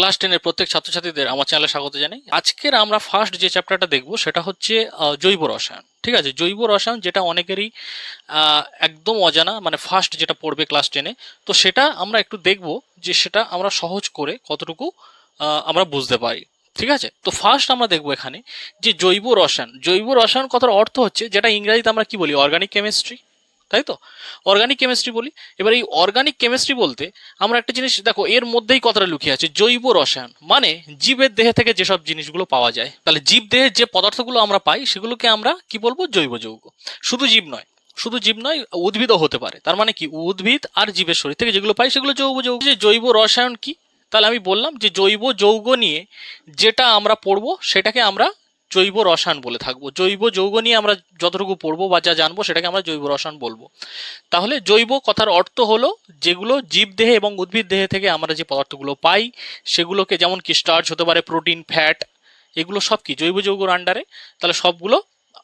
Class 10 এর প্রত্যেক ছাত্রছাত্রীদের আমার চ্যানেলে স্বাগত জানাই। আজকের আমরা ফার্স্ট যে চ্যাপ্টারটা দেখব সেটা হচ্ছে জৈব রসায়ন। ঠিক আছে, জৈব রসায়ন যেটা অনেকেরই একদম অজানা, মানে ফার্স্ট যেটা পড়বে ক্লাস 10-এ, তো সেটা আমরা একটু দেখব যে সেটা আমরা সহজ করে কতটুকু আমরা বুঝতে পারি। ঠিক আছে, তো ফার্স্ট আমরা দেখব এখানে যে জৈব রসায়ন। জৈব রসায়ন কথার অর্থ হচ্ছে, যেটা ইংরেজিতে আমরা কি বলি, অর্গানিক কেমিস্ট্রি, তাই তো? অর্গানিক কেমিস্ট্রি বলি। এবার এই অর্গানিক কেমিস্ট্রি বলতে আমরা একটা জিনিস দেখো, এর মধ্যেই কথাটা লুকিয়ে আছে, জৈব রসায়ন মানে জীবের দেহে থেকে যেসব জিনিসগুলো পাওয়া যায়। তাহলে জীব দেহে যে পদার্থগুলো আমরা পাই সেগুলোকে আমরা কি বলবো, জৈব যৌগ। শুধু জীব নয়, শুধু জীব নয়, উদ্ভিদও হতে পারে। তার মানে কি, উদ্ভিদ আর জীবের শরীর থেকে যেগুলো পাই সেগুলো জৈব যৌগ। যে জৈব রসায়ন কি, তাহলে আমি বললাম যে জৈব যৌগ নিয়ে যেটা আমরা পড়বো সেটাকে আমরা জৈব রসায়ন বলে থাকবো। জৈব যৌগ নিয়ে আমরা যতটুকু পড়বো বা যা জানবো সেটাকে আমরা জৈব রসায়ন বলবো। তাহলে জৈব কথার অর্থ হলো যেগুলো জীব দেহে এবং উদ্ভিদ দেহে থেকে আমরা যে পদার্থগুলো পাই সেগুলোকে, যেমন কি স্টার্চ হতে পারে, প্রোটিন, ফ্যাট, এগুলো সব কি জৈব যৌগর আন্ডারে। তাহলে সবগুলো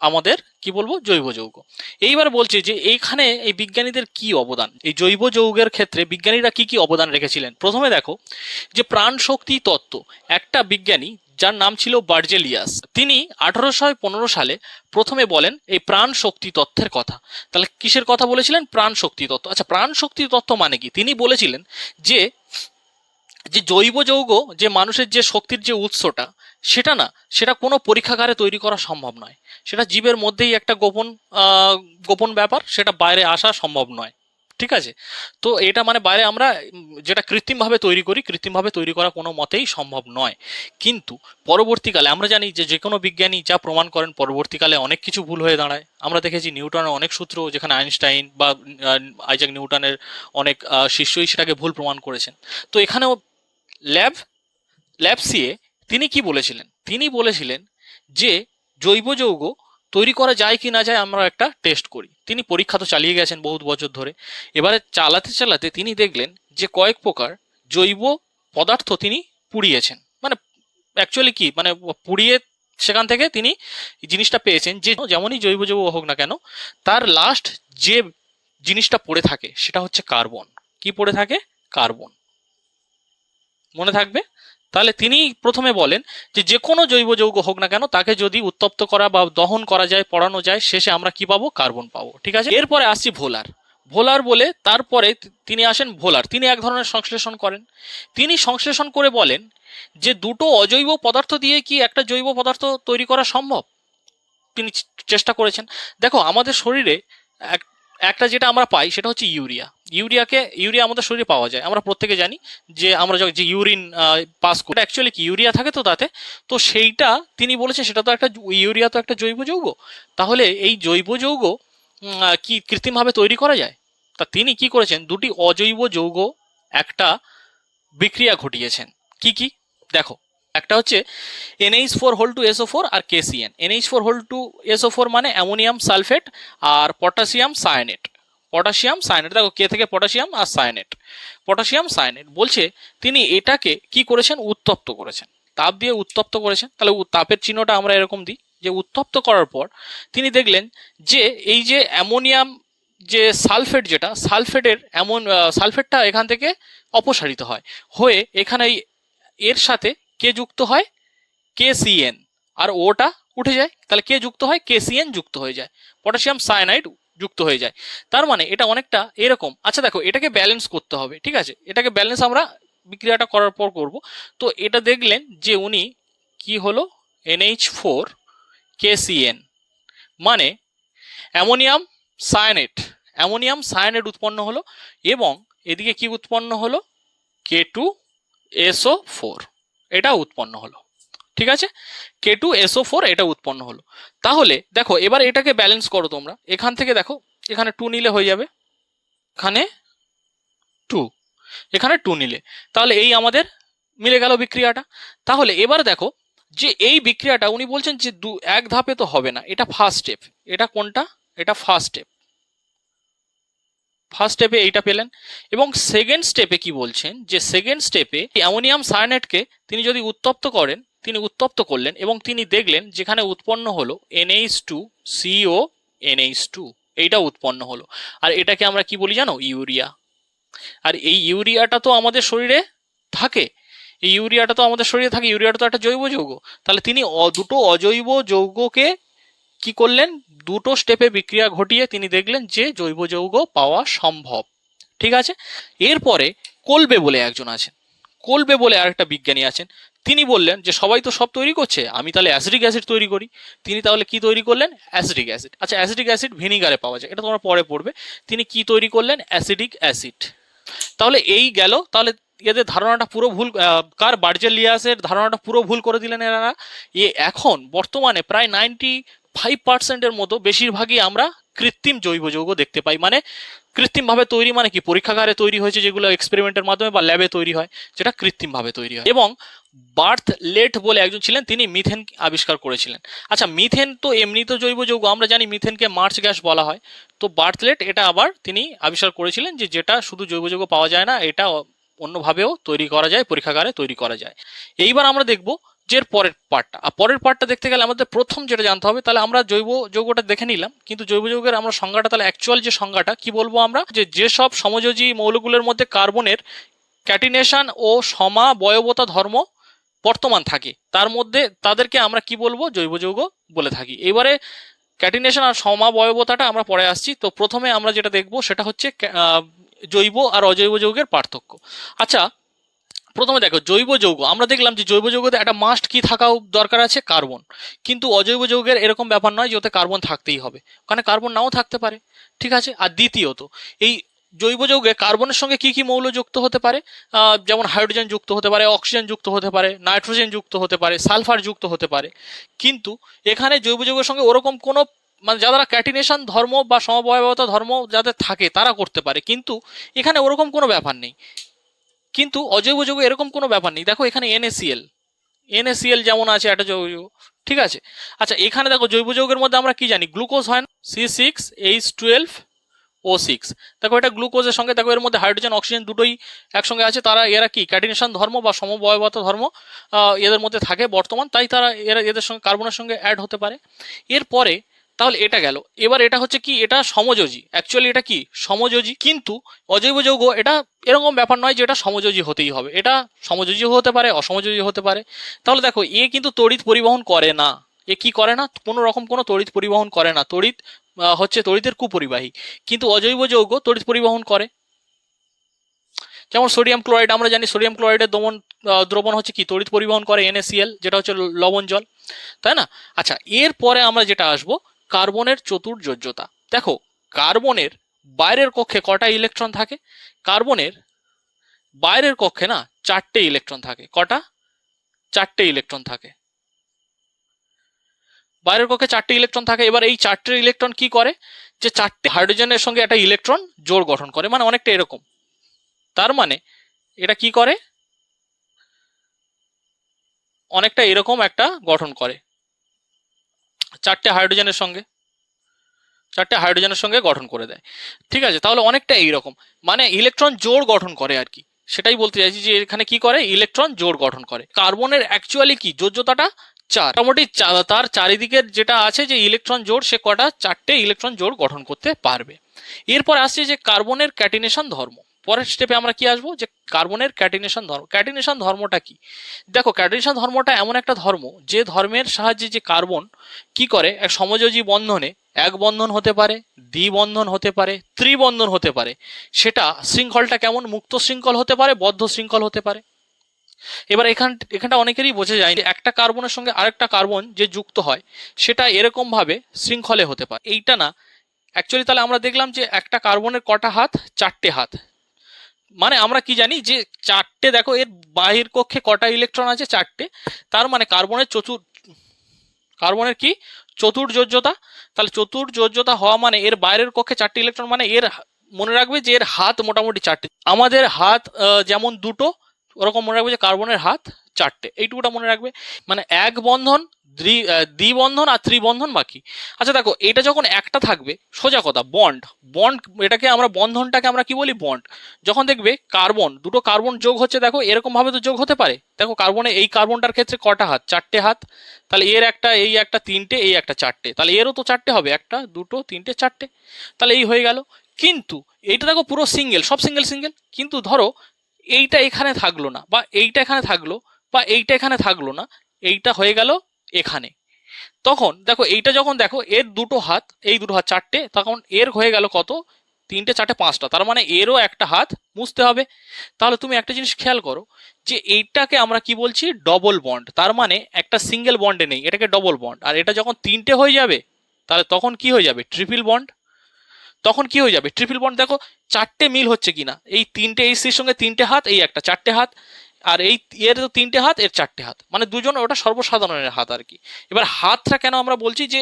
আমাদের কি বলবো, জৈব যৌগ। এইবার বলছে যে এইখানে এই বিজ্ঞানীদের কি অবদান, এই জৈব যৌগের ক্ষেত্রে বিজ্ঞানীরা কি কি অবদান রেখেছিলেন। প্রথমে দেখো যে প্রাণ শক্তি তত্ত্ব, একটা বিজ্ঞানী যার নাম ছিল বার্জেলিয়াস, তিনি 1815 সালে প্রথমে বলেন এই প্রাণ শক্তি তত্ত্বের কথা। তাহলে কিসের কথা বলেছিলেন, প্রাণ শক্তি তত্ত্ব। আচ্ছা, প্রাণ শক্তি তত্ত্ব মানে কি? তিনি বলেছিলেন যে যে জৈব যৌগ, যে মানুষের যে শক্তির যে উৎসটা, সেটা না, সেটা কোনো পরীক্ষাগারে তৈরি করা সম্ভব নয়। সেটা জীবের মধ্যেই একটা গোপন ব্যাপার, সেটা বাইরে আসা সম্ভব নয়। ঠিক আছে, তো এটা মানে বাইরে আমরা যেটা কৃত্রিমভাবে তৈরি করি, কৃত্রিমভাবে তৈরি করা কোনো মতেই সম্ভব নয়। কিন্তু পরবর্তীকালে আমরা জানি যে যে কোনো বিজ্ঞানী যা প্রমাণ করেন পরবর্তীকালে অনেক কিছু ভুল হয়ে দাঁড়ায়। আমরা দেখেছি নিউটনের অনেক সূত্র, যেখানে আইনস্টাইন বা আইজাক নিউটনের অনেক শিষ্যই সেটাকে ভুল প্রমাণ করেছেন। তো এখানেও ল্যাব ল্যাবসিয়ে তিনি কি বলেছিলেন, তিনি বলেছিলেন যে জৈব যৌগ তৈরি করা যায় কি না যায় আমরা একটা টেস্ট করি। তিনি পরীক্ষা তো চালিয়ে গেছেন বহুত বছর ধরে। এবারে চালাতে চালাতে তিনি দেখলেন যে কয়েক প্রকার জৈব পদার্থ তিনি পুড়িয়েছেন, মানে অ্যাকচুয়ালি কি, মানে পুড়িয়ে সেখান থেকে তিনি জিনিসটা পেয়েছেন যে যেমনই জৈব যৌগ হোক না কেন, তার লাস্ট যে জিনিসটা পড়ে থাকে সেটা হচ্ছে কার্বন। কি পড়ে থাকে? কার্বন। মনে থাকবে। তাহলে তিনি প্রথমে বলেন যে যে কোনো জৈব যৌগ হোক না কেন তাকে যদি উত্তপ্ত করা বা দহন করা যায়, পড়ানো যায়, শেষে আমরা কি পাবো, কার্বন পাবো। ঠিক আছে, এরপরে আসছি ভোলার। ভোলার বলে তারপরে তিনি আসেন ভোলার। তিনি এক ধরনের সংশ্লেষণ করেন। তিনি সংশ্লেষণ করে বলেন যে দুটো অজৈব পদার্থ দিয়ে কি একটা জৈব পদার্থ তৈরি করা সম্ভব। তিনি চেষ্টা করেছেন। দেখো আমাদের শরীরে একটা যেটা আমরা পাই সেটা হচ্ছে ইউরিয়া। ইউরিয়া আমাদের শরীরে পাওয়া যায়, আমরা প্রত্যেকে জানি যে আমরা যে ইউরিন পাস করি অ্যাকচুয়ালি কি ইউরিয়া থাকে তো তাতে। তো সেইটা তিনি বলেছেন সেটা তো একটা, ইউরিয়া তো একটা জৈব যৌগ। তাহলে এই জৈব যৌগ কি কৃত্রিমভাবে তৈরি করা যায়? তা তিনি কি করেছেন, দুটি অজৈব যৌগ একটা বিক্রিয়া ঘটিয়েছেন। কি কি দেখো, একটা হচ্ছে NH4 আর KCN। NH4 মানে অ্যামোনিয়াম সালফেট আর পটাশিয়াম সায়ানেট। পটাশিয়াম সায়ানেট, দেখো কে থেকে পটাশিয়াম আর সায়ানেট, পটাশিয়াম সায়ানেট বলছে। তিনি এটাকে কি করেছেন, উত্তপ্ত করেছেন, তাপ দিয়ে উত্তপ্ত করেছেন। তাহলে তাপের চিহ্নটা আমরা এরকম দিই, যে উত্তপ্ত করার পর তিনি দেখলেন যে এই যে অ্যামোনিয়াম যে সালফেট, যেটা সালফেটের সালফেটটা এখান থেকে অপসারিত হয়, হয়ে এখানে এর সাথে কে যুক্ত হয়, KCN, আর ওটা উঠে যায়। তাহলে কে যুক্ত হয়, KCN যুক্ত হয়ে যায়, পটাশিয়াম সায়ানাইড যুক্ত হয়ে যায়। তার মানে এটা অনেকটা এরকম। আচ্ছা দেখো, এটাকে ব্যালেন্স করতে হবে। ঠিক আছে, এটাকে ব্যালেন্স আমরা বিক্রিয়াটা করার পর করব। তো এটা দেখলেন যে উনি কি হলো, NH4 KCN মানে অ্যামোনিয়াম সায়ানেট, অ্যামোনিয়াম সায়ানেট উৎপন্ন হলো। এবং এদিকে কি উৎপন্ন হলো, K2SO4 এটা উৎপন্ন হলো। ঠিক আছে, K2SO4 এটা উৎপন্ন হলো। তাহলে দেখো এবার এটাকে ব্যালেন্স করো তোমরা। এখান থেকে দেখো, এখানে 2 নিলে হয়ে যাবে, এখানে 2, এখানে 2 নিলে, তাহলে এই আমাদের মিলে গেল বিক্রিয়াটা। তাহলে এবার দেখো যে এই বিক্রিয়াটা উনি বলছেন যে এক ধাপে তো হবে না, এটা ফার্স্ট স্টেপ। এটা কোনটা, এটা ফার্স্ট স্টেপ। ফার্স্ট স্টেপে এইটা পেলেন। এবং সেকেন্ড স্টেপে কি বলছেন, যে সেকেন্ড স্টেপে অ্যামোনিয়াম সায়ানেটকে তিনি যদি উত্তপ্ত করেন, তিনি উত্তপ্ত করলেন এবং তিনি দেখলেন যেখানে উৎপন্ন হলো NH2CO NH2, এইটা উৎপন্ন হলো। আর এটাকে আমরা কি বলি জানো, ইউরিয়া। আর এই ইউরিয়াটা তো আমাদের শরীরে থাকে, এই ইউরিয়াটা তো আমাদের শরীরে থাকে, ইউরিয়াটা তো একটা জৈব যৌগ। তাহলে তিনি দুটো অজৈব যৌগকে কি করলেন, দুটো স্টেপে বিক্রিয়া ঘটিয়ে তিনি দেখলেন যে জৈব যৌগ পাওয়া সম্ভব। ঠিক আছে। এরপরে কোলবে বলে একজন আছেন, কোলবে বলে আরেকটা বিজ্ঞানী আছেন, তিনি বললেন যে সবাই তো সব তৈরি করছে, আমি তাহলে অ্যাসিডিক অ্যাসিড তৈরি করি। তিনি তাহলে কি তৈরি করলেন, অ্যাসিডিক অ্যাসিড। আচ্ছা, অ্যাসিডিক অ্যাসিড ভিনিগারে পাওয়া যায়, এটা তোমরা পরে পড়বে। তিনি কি তৈরি করলেন, অ্যাসিডিক অ্যাসিড। তাহলে এই গেল। তাহলে এদের ধারণাটা পুরো ভুল, কার, বার্জেলিয়াসের ধারণাটা পুরো ভুল করে দিলেন এনারা। এখন বর্তমানে প্রায় 95%-এর মতো বেশিরভাগই আমরা কৃত্রিম জৈব যৌগ দেখতে পাই। মানে কৃত্রিমভাবে তৈরি, মানে কি, পরীক্ষাগারে তৈরি হয়েছে, যেগুলো এক্সপেরিমেন্টের মাধ্যমে বা ল্যাবে তৈরি হয়, যেটা কৃত্রিমভাবে তৈরি হয়। এবং বার্থ লেট বলে একজন ছিলেন, তিনি মিথেন আবিষ্কার করেছিলেন। আচ্ছা, মিথেন তো এমনি তো জৈব যৌগ, আমরা জানি মিথেনকে মার্চ গ্যাস বলা হয়। তো বার্থ লেট এটা আবার তিনি আবিষ্কার করেছিলেন যে যেটা শুধু জৈব যৌগ পাওয়া যায় না, এটা অন্যভাবেও তৈরি করা যায়, পরীক্ষাগারে তৈরি করা যায়। এইবার আমরা দেখব যে পরের পার্টটা। আর পরের পার্টটা দেখতে গেলে আমাদের প্রথম যেটা জানতে হবে, তাহলে আমরা জৈব যৌগটা দেখে নিলাম, কিন্তু জৈব যৌগের আমরা সংজ্ঞাটা, তাহলে অ্যাকচুয়াল যে সংজ্ঞাটা কি বলবো আমরা, যে যেসব সমযোজী মৌলগুলোর মধ্যে কার্বনের ক্যাটিনেশন ও সমাবয়বতা ধর্ম বর্তমান থাকে, তার মধ্যে তাদেরকে আমরা কি বলবো, জৈব যৌগ বলে থাকি। এবারে ক্যাটিনেশন আর সমাবয়বতাটা আমরা পরে আসছি। তো প্রথমে আমরা যেটা দেখবো সেটা হচ্ছে জৈব আর অজৈব যৌগের পার্থক্য। আচ্ছা, প্রথমে দেখো জৈব যৌগ, আমরা দেখলাম যে জৈব যৌগতে একটা মাস্ট কি থাকাও দরকার আছে, কার্বন। কিন্তু অজৈব যৌগের এরকম ব্যাপার নয় যে ওতে কার্বন থাকতেই হবে, ওখানে কার্বন নাও থাকতে পারে। ঠিক আছে। আর দ্বিতীয়ত, এই জৈব যৌগে কার্বনের সঙ্গে কি কি মৌল যুক্ত হতে পারে, যেমন হাইড্রোজেন যুক্ত হতে পারে, অক্সিজেন যুক্ত হতে পারে, নাইট্রোজেন যুক্ত হতে পারে, সালফার যুক্ত হতে পারে। কিন্তু এখানে জৈব যৌগের সঙ্গে ওরকম কোনো, মানে যারা ক্যাটিনেশন ধর্ম বা সমবায়বতা ধর্ম যাদের থাকে তারা করতে পারে, কিন্তু এখানে ওরকম কোনো ব্যাপার নেই। কিন্তু অজৈব যৌগ এরকম কোনো ব্যাপার নেই। দেখো এখানে NaCl, NaCl যেমন আছে একটা জৈব যৌগ। ঠিক আছে। আচ্ছা, এখানে দেখো জৈব যৌগের মধ্যে আমরা কি জানি, গ্লুকোজ হয় না, C6H12O6। দেখো এটা গ্লুকোজের সঙ্গে, দেখো এর মধ্যে হাইড্রোজেন অক্সিজেন দুটোই একসঙ্গে আছে। তারা এরা কি ক্যাটিনেশন ধর্ম বা সমবয়বতা ধর্ম এদের মধ্যে থাকে বর্তমান, তাই তারা এদের সঙ্গে কার্বনের সঙ্গে অ্যাড হতে পারে। এরপরে তাহলে এটা গেল। এবার এটা হচ্ছে কি, এটা সমযোজী, অ্যাকচুয়ালি এটা কি সমযোজী। কিন্তু অজৈব যৌগ এটা এরকম ব্যাপার নয় যে এটা সমযোজী হতেই হবে, এটা সমযোজী হতে পারে, অসমযোজী হতে পারে। তাহলে দেখো কিন্তু তড়িৎ পরিবহন করে না, কি করে না, কোনো রকম কোনো তড়িৎ পরিবহন করে না। তড়িৎ হচ্ছে তড়িতের কুপরিবাহী। কিন্তু অজৈব যৌগ তড়িৎ পরিবহন করে। যেমন সোডিয়াম ক্লোরাইড, আমরা জানি সোডিয়াম ক্লোরাইডের দ্রবণ হচ্ছে কি, তড়িৎ পরিবহন করে NaCl, যেটা হচ্ছে লবণ জল, তাই না? আচ্ছা, এরপরে আমরা যেটা আসবো, কার্বনের চতুর্যোজ্যতা। দেখো কার্বনের বাইরের কক্ষে কটা ইলেকট্রন থাকে, কার্বনের বাইরের কক্ষে না 4টে ইলেকট্রন থাকে। কটা? 4টে ইলেকট্রন থাকে বাইরের কক্ষে, 4টে ইলেকট্রন থাকে। এবার এই 4টে ইলেকট্রন কি করে, যে 4টে হাইড্রোজেনের সঙ্গে একটা ইলেকট্রন জোড় গঠন করে, মানে অনেকটা এরকম। তার মানে এটা কি করে, অনেকটা এরকম একটা গঠন করে, 4টে হাইড্রোজেনের সঙ্গে গঠন করে দেয়। ঠিক আছে। তাহলে অনেকটা এইরকম, মানে ইলেকট্রন জোড় গঠন করে আর কি, সেটাই বলতে চাইছি যে এখানে কি করে, ইলেকট্রন জোড় গঠন করে। কার্বনের অ্যাকচুয়ালি কি যোজ্যতাটা 4, মোটামুটি তার চারিদিকের যেটা আছে যে ইলেকট্রন জোড়, সে কটা 4টে ইলেকট্রন জোড় গঠন করতে পারবে। এরপর আসছে যে কার্বনের ক্যাটিনেশন ধর্ম। পরের স্টেপে আমরা কি আসবো, যে কার্বনের ক্যাটিনেশন ধর্ম। ক্যাটিনেশন ধর্মটা কি, দেখো ক্যাটিনেশন ধর্মটা এমন একটা ধর্ম যে ধর্মের সাহায্যে যে কার্বন কি করে, এক সমযোজী বন্ধনে এক বন্ধন হতে পারে, দ্বিবন্ধন হতে পারে, ত্রিবন্ধন হতে পারে। সেটা শৃঙ্খলটা কেমন, মুক্ত শৃঙ্খল হতে পারে, বদ্ধ শৃঙ্খল হতে পারে। এবার এখানটা অনেকেরই বোঝা যায় যে একটা কার্বনের সঙ্গে আরেকটা কার্বন যে যুক্ত হয়, সেটা এরকম ভাবে শৃঙ্খলে হতে পারে, এইটা না। অ্যাকচুয়ালি তাহলে আমরা দেখলাম যে একটা কার্বনের কটা হাত, 4টে হাত। মানে আমরা কি জানি যে 4টে, দেখো এর বাহির কক্ষে কটা ইলেকট্রন আছে, 4টে। তার মানে কার্বনের কি চতুর্যোজ্যতা। তাহলে চতুর্যোজ্যতা হওয়া মানে এর বাইরের কক্ষে 4টে ইলেকট্রন, মানে এর, মনে রাখবে যে এর হাত মোটামুটি 4টে। আমাদের হাত যেমন দুটো, ওরকম মনে রাখবে যে কার্বনের হাত 4টে, এইটুকুটা মনে রাখবে। মানে এক বন্ধন, দ্বিবন্ধন আর ত্রিবন্ধন বাকি। আচ্ছা দেখো, এটা যখন একটা থাকবে, সোজা কথা, বন্ড বন্ড এটাকে আমরা, বন্ধনটাকে আমরা কি বলি, বন্ড। যখন দেখবে দুটো কার্বন যোগ হচ্ছে, দেখো এরকম ভাবে তো যোগ হতে পারে। দেখো কার্বনে, এই কার্বনটার ক্ষেত্রে কটা হাত, 4টে হাত। তাহলে এর একটা, এই একটা 3টে, এই একটা 4টে, তাহলে এরও তো 4টে হবে, 1 2 3 4টে। তাহলে এই হয়ে গেল। কিন্তু এইটা দেখো পুরো সিঙ্গেল, সব সিঙ্গেল সিঙ্গেল। কিন্তু ধরো এইটা এখানে থাকলো না, বা এইটা এখানে থাকলো, বা এইটা এখানে থাকলো না, এইটা হয়ে গেল এখানে। তখন দেখো এইটা যখন দেখো এর দুটো হাত, এই দুটো হাত চারটে, তখন এর হয়ে গেল কত, তিনটে চারটে পাঁচটা, তার মানে এরও একটা হাত মুছতে হবে। তাহলে তুমি একটা জিনিস খেয়াল করো যে এইটাকে আমরা কি বলছি, ডবল বন্ড। তার মানে একটা সিঙ্গেল বন্ডে নেই, এটাকে ডবল বন্ড। আর এটা যখন তিনটে হয়ে যাবে তাহলে তখন কি হয়ে যাবে, ট্রিপল বন্ড। তখন কি হয়ে যাবে, ট্রিপল বন্ড। দেখো চারটে মিল হচ্ছে কিনা, এই তিনটে, এই সির সঙ্গে তিনটে হাত, এই একটা চারটে হাত, আর এই এর তো তিনটে হাত, এর চারটে হাত, মানে দুজন, ওটা সর্বসাধারণের হাত আর কি। এবার হাতটা কেন আমরা বলছি যে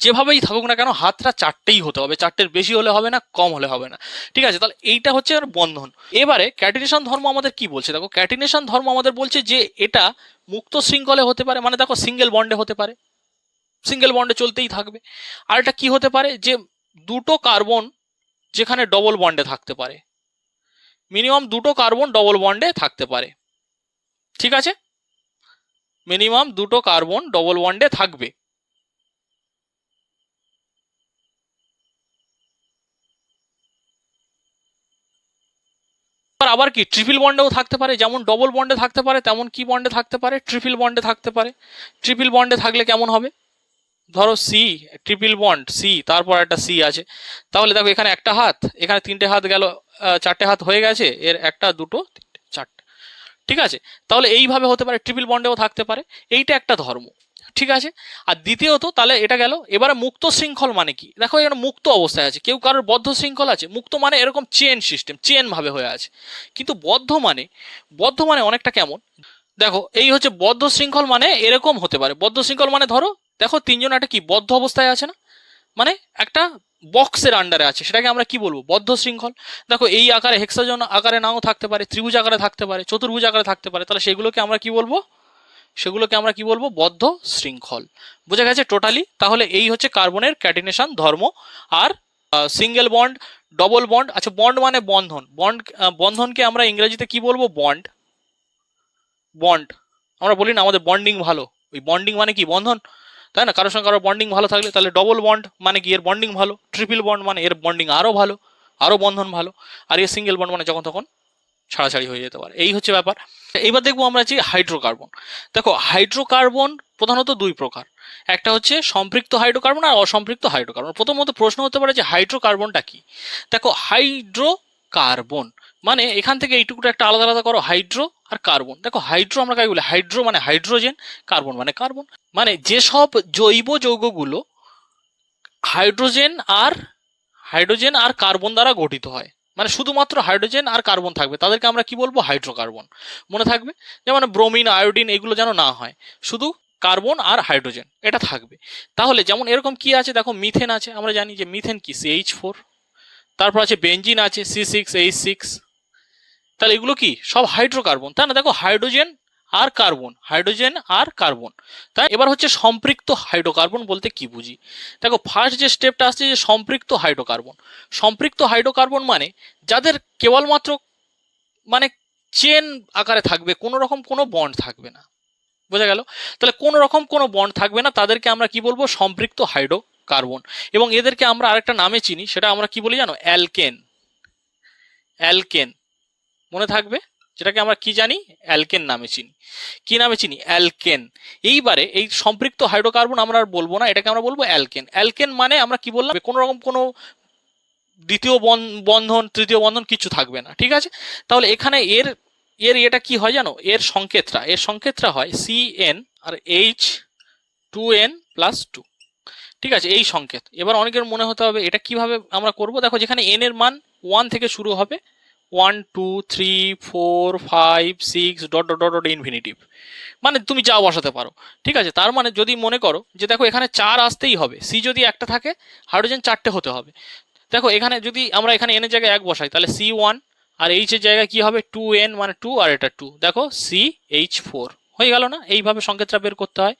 যেভাবেই থাকুক না কেন হাতটা চারটেই হতে হবে, চারটের বেশি হলে হবে না, কম হলে হবে না। ঠিক আছে, তাহলে এইটা হচ্ছে আর বন্ধন। এবারে ক্যাটিনেশন ধর্ম আমাদের কি বলছে, দেখো ক্যাটিনেশন ধর্ম আমাদের বলছে যে এটা মুক্ত শৃঙ্খলে হতে পারে, মানে দেখো সিঙ্গেল বন্ডে হতে পারে, সিঙ্গেল বন্ডে চলতেই থাকবে। আর এটা কি হতে পারে, যে দুটো কার্বন যেখানে ডবল বন্ডে থাকতে পারে, মিনিমাম দুটো কার্বন ডবল বন্ডে থাকতে পারে। ঠিক আছে, মিনিমাম দুটো কার্বন ডবল বন্ডে থাকবে। আবার কি ট্রিপল বন্ডেও থাকতে পারে, যেমন ডবল বন্ডে থাকতে পারে তেমন কি বন্ডে থাকতে পারে, ট্রিপল বন্ডে থাকতে পারে। ট্রিপল বন্ডে থাকলে কেমন হবে, ধরো সি, ট্রিপল বন্ড সি, তারপর একটা সি আছে, তাহলে দেখো এখানে একটা হাত, এখানে তিনটে হাত গেল, চারটে হাত হয়ে গেছে, এর একটা দুটো তিনটে চারটে। ঠিক আছে, তাহলে এইভাবে হতে পারে, ট্রিপল বন্ডেও থাকতে পারে। এইটা একটা ধর্ম। ঠিক আছে, আর দ্বিতীয়ত তাহলে এটা গেল। এবারে মুক্ত শৃঙ্খল মানে কি, দেখো এখানে মুক্ত অবস্থায় আছে, কেউ কারোর বদ্ধ শৃঙ্খল আছে। মুক্ত মানে এরকম চেন সিস্টেম, চেন ভাবে হয়ে আছে। কিন্তু বদ্ধ মানে, বদ্ধ মানে অনেকটা কেমন, দেখো এই হচ্ছে বদ্ধ শৃঙ্খল, মানে এরকম হতে পারে। বদ্ধ শৃঙ্খল মানে ধরো দেখো তিনজন একটা কি বদ্ধ অবস্থায় আছে না, মানে একটা বক্সের আন্ডারে আছে, সেটাকে আমরা কি বলবো, বদ্ধ শৃঙ্খল। দেখো এই আকারে, হেক্সাজন আকারে নাও থাকতে পারে, ত্রিভুজ আকারে থাকতে পারে, চতুর্ভুজ আকারে থাকতে পারে, তাহলে সেগুলোকে আমরা কি বলবো, সেগুলোকে আমরা কি বলবো, বদ্ধ শৃঙ্খল। বোঝা গেছে টোটালি। তাহলে এই হচ্ছে কার্বনের ক্যাটিনেশন ধর্ম। আর সিঙ্গেল বন্ড, ডবল বন্ড, আচ্ছা বন্ড মানে বন্ধন, বন্ড, বন্ধনকে আমরা ইংরেজিতে কি বলবো, বন্ড। বন্ড আমরা বলি না আমাদের বন্ডিং ভালো, ওই বন্ডিং মানে কি, বন্ধন, তাই না? কারোর সঙ্গে কারোর বন্ডিং ভালো থাকলে, তাহলে ডবল বন্ড মানে কি, এর বন্ডিং ভালো। ট্রিপল বন্ড মানে এর বন্ডিং আরো ভালো, আরো বন্ধন ভালো। আর এর সিঙ্গেল বন্ড মানে যখন তখন ছাড়াছাড়ি হয়ে যেতে পারে। এই হচ্ছে ব্যাপার। এইবার দেখবো আমরা যে হাইড্রোকার্বন। দেখো হাইড্রোকার্বন প্রধানত দুই প্রকার, একটা হচ্ছে সম্পৃক্ত হাইড্রোকার্বন আর অসম্পৃক্ত হাইড্রোকার্বন। প্রথমত প্রশ্ন হতে পারে যে হাইড্রোকার্বনটা কি। দেখো হাইড্রোকার্বন মানে এখান থেকে এইটুকুটা একটা আলাদা আলাদা করো, হাইড্রো আর কার্বন। দেখো হাইড্রো আমরা কাকে বলি, হাইড্রো মানে হাইড্রোজেন, কার্বন মানে কার্বন। মানে যেসব জৈব যৌগগুলো হাইড্রোজেন আর কার্বন দ্বারা গঠিত হয়, মানে শুধুমাত্র হাইড্রোজেন আর কার্বন থাকবে, তাদেরকে আমরা কি বলবো, হাইড্রোকার্বন। মনে থাকবে, যেমন ব্রোমিন, আয়োডিন এগুলো যেন না হয়, শুধু কার্বন আর হাইড্রোজেন এটা থাকবে। তাহলে যেমন এরকম কি আছে, দেখো মিথেন আছে, আমরা জানি যে মিথেন কি, CH4। তারপর আছে বেঞ্জিন আছে, C6H6। তাহলে এগুলো কি সব হাইড্রোকার্বন, তাই না? দেখো হাইড্রোজেন আর কার্বন, হাইড্রোজেন আর কার্বন। তাই এবার হচ্ছে সম্পৃক্ত হাইড্রোকার্বন বলতে কি বুঝি। দেখো ফার্স্ট যে স্টেপটা আসছে যে সম্পৃক্ত হাইড্রোকার্বন। সম্পৃক্ত হাইড্রোকার্বন মানে যাদের কেবলমাত্র মানে চেন আকারে থাকবে, কোনো রকম কোনো বন্ড থাকবে না। বোঝা গেল? তাহলে কোনো রকম কোনো বন্ড থাকবে না, তাদেরকে আমরা কি বলবো, সম্পৃক্ত হাইড্রোকার্বন। এবং এদেরকে আমরা আরেকটা নামে চিনি, সেটা আমরা কি বলি জানো, অ্যালকেন। অ্যালকেন মনে থাকবে, যেটাকে আমরা কি জানি, অ্যালকেন নামে চিনি। কি নামে চিনি, অ্যালকেন। এইবারে এই সম্পৃক্ত হাইড্রোকার্বন আমরা আর বলবো না, এটাকে আমরা বলবো অ্যালকেন। অ্যালকেন মানে আমরা কি বললাম, কোনো রকম কোনো দ্বিতীয় বন্ধন, তৃতীয় বন্ধন কিছু থাকবে না। ঠিক আছে, তাহলে এখানে এর এর এটা কি হয় জানো, এর সংকেতটা হয় CN আর H2N+2। ঠিক আছে, এই সংকেত। এবার অনেকের মনে হতে হবে এটা কিভাবে আমরা করব। দেখো যেখানে n এর মান 1 থেকে শুরু হবে, 1 2 3 4 5 6 dot dot dot dot infinitive, মানে তুমি যা বসাতে পারো। ঠিক আছে, তার মানে যদি মনে করো যে দেখো এখানে 4 আসতেই হবে, সি যদি একটা থাকে হাইড্রোজেন 4টে হতে হবে। দেখো এখানে যদি আমরা এখানে n এর জায়গায় 1 বসাই, তাহলে C1, আর H এর জায়গায় কি হবে 2N মানে 2, আর এটা 2, দেখো CH4 হয়ে গেল না। এইভাবে সংকেতটা বের করতে হয়।